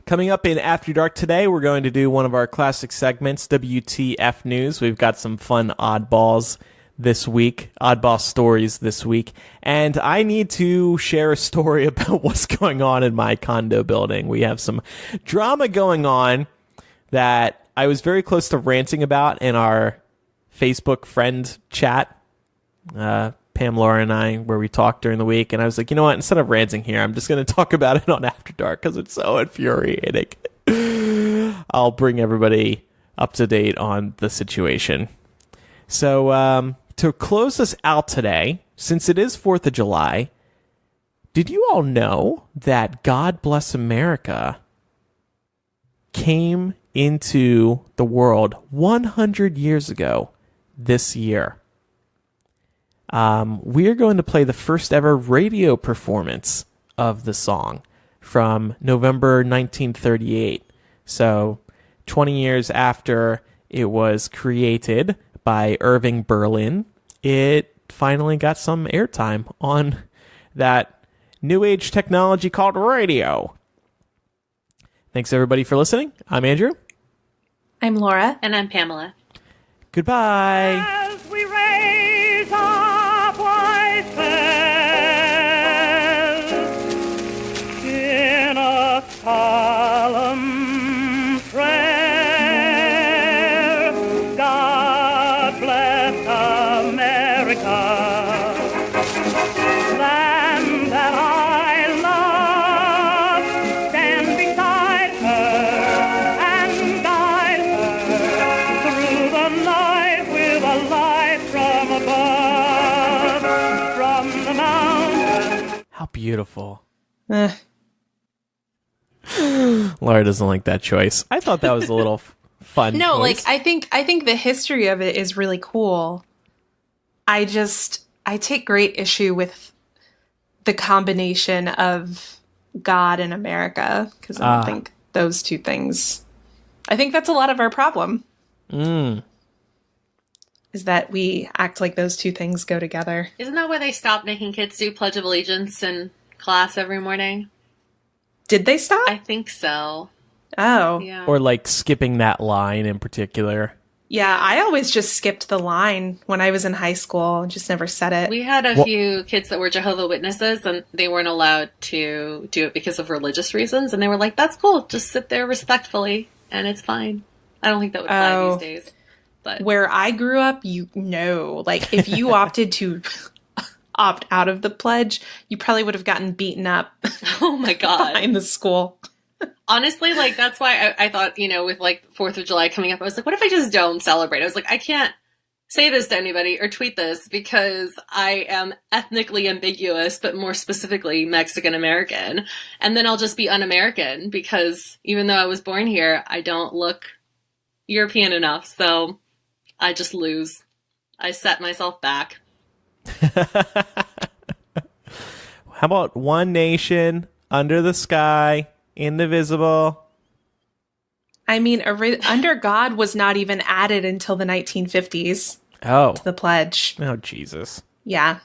Coming up in After Dark today, we're going to do one of our classic segments, WTF News. We've got some fun oddballs this week, oddball stories this week, and I need to share a story about what's going on in my condo building. We have some drama going on that I was very close to ranting about in our Facebook friend chat, Pam, Laura, and I, where we talked during the week, and I was like, you know what, instead of ranting here, I'm just going to talk about it on After Dark because it's so infuriating. I'll bring everybody up to date on the situation. So, to close us out today, since it is 4th of July, did you all know that God Bless America came into the world 100 years ago this year? We are going to play the first ever radio performance of the song from November 1938. So 20 years after it was created by Irving Berlin, it finally got some airtime on that new age technology called radio. Thanks everybody for listening. I'm Andrew. I'm Laura. And I'm Pamela. Goodbye. As we raise our voices in a solemn prayer, God bless America, land that I love. Stand beside her and guide her through the night with a light from above, from the mountains. How beautiful. Eh. Laura doesn't like that choice. I thought that was a little fun. No, choice. I think the history of it is really cool. I take great issue with the combination of God and America, because I don't think those two things. I think that's a lot of our problem. Is that we act like those two things go together. Isn't that why they stopped making kids do Pledge of Allegiance in class every morning? Did they stop? I think so. Oh. Yeah. Or like skipping that line in particular. Yeah, I always just skipped the line when I was in high school. Just never said it. We had a few kids that were Jehovah's Witnesses, and they weren't allowed to do it because of religious reasons. And they were like, that's cool. Just sit there respectfully, and it's fine. I don't think that would fly these days. But where I grew up, like if you opted to opt out of the pledge, you probably would have gotten beaten up oh my God. behind the school. Honestly, like, that's why I thought, with, like, 4th of July coming up, I was like, what if I just don't celebrate? I was like, I can't say this to anybody or tweet this because I am ethnically ambiguous, but more specifically Mexican-American. And then I'll just be un-American because even though I was born here, I don't look European enough. So I just lose. I set myself back. How about one nation, under the sky, indivisible? I mean, under God was not even added until the 1950s. Oh. To the pledge. Oh, Jesus. Yeah.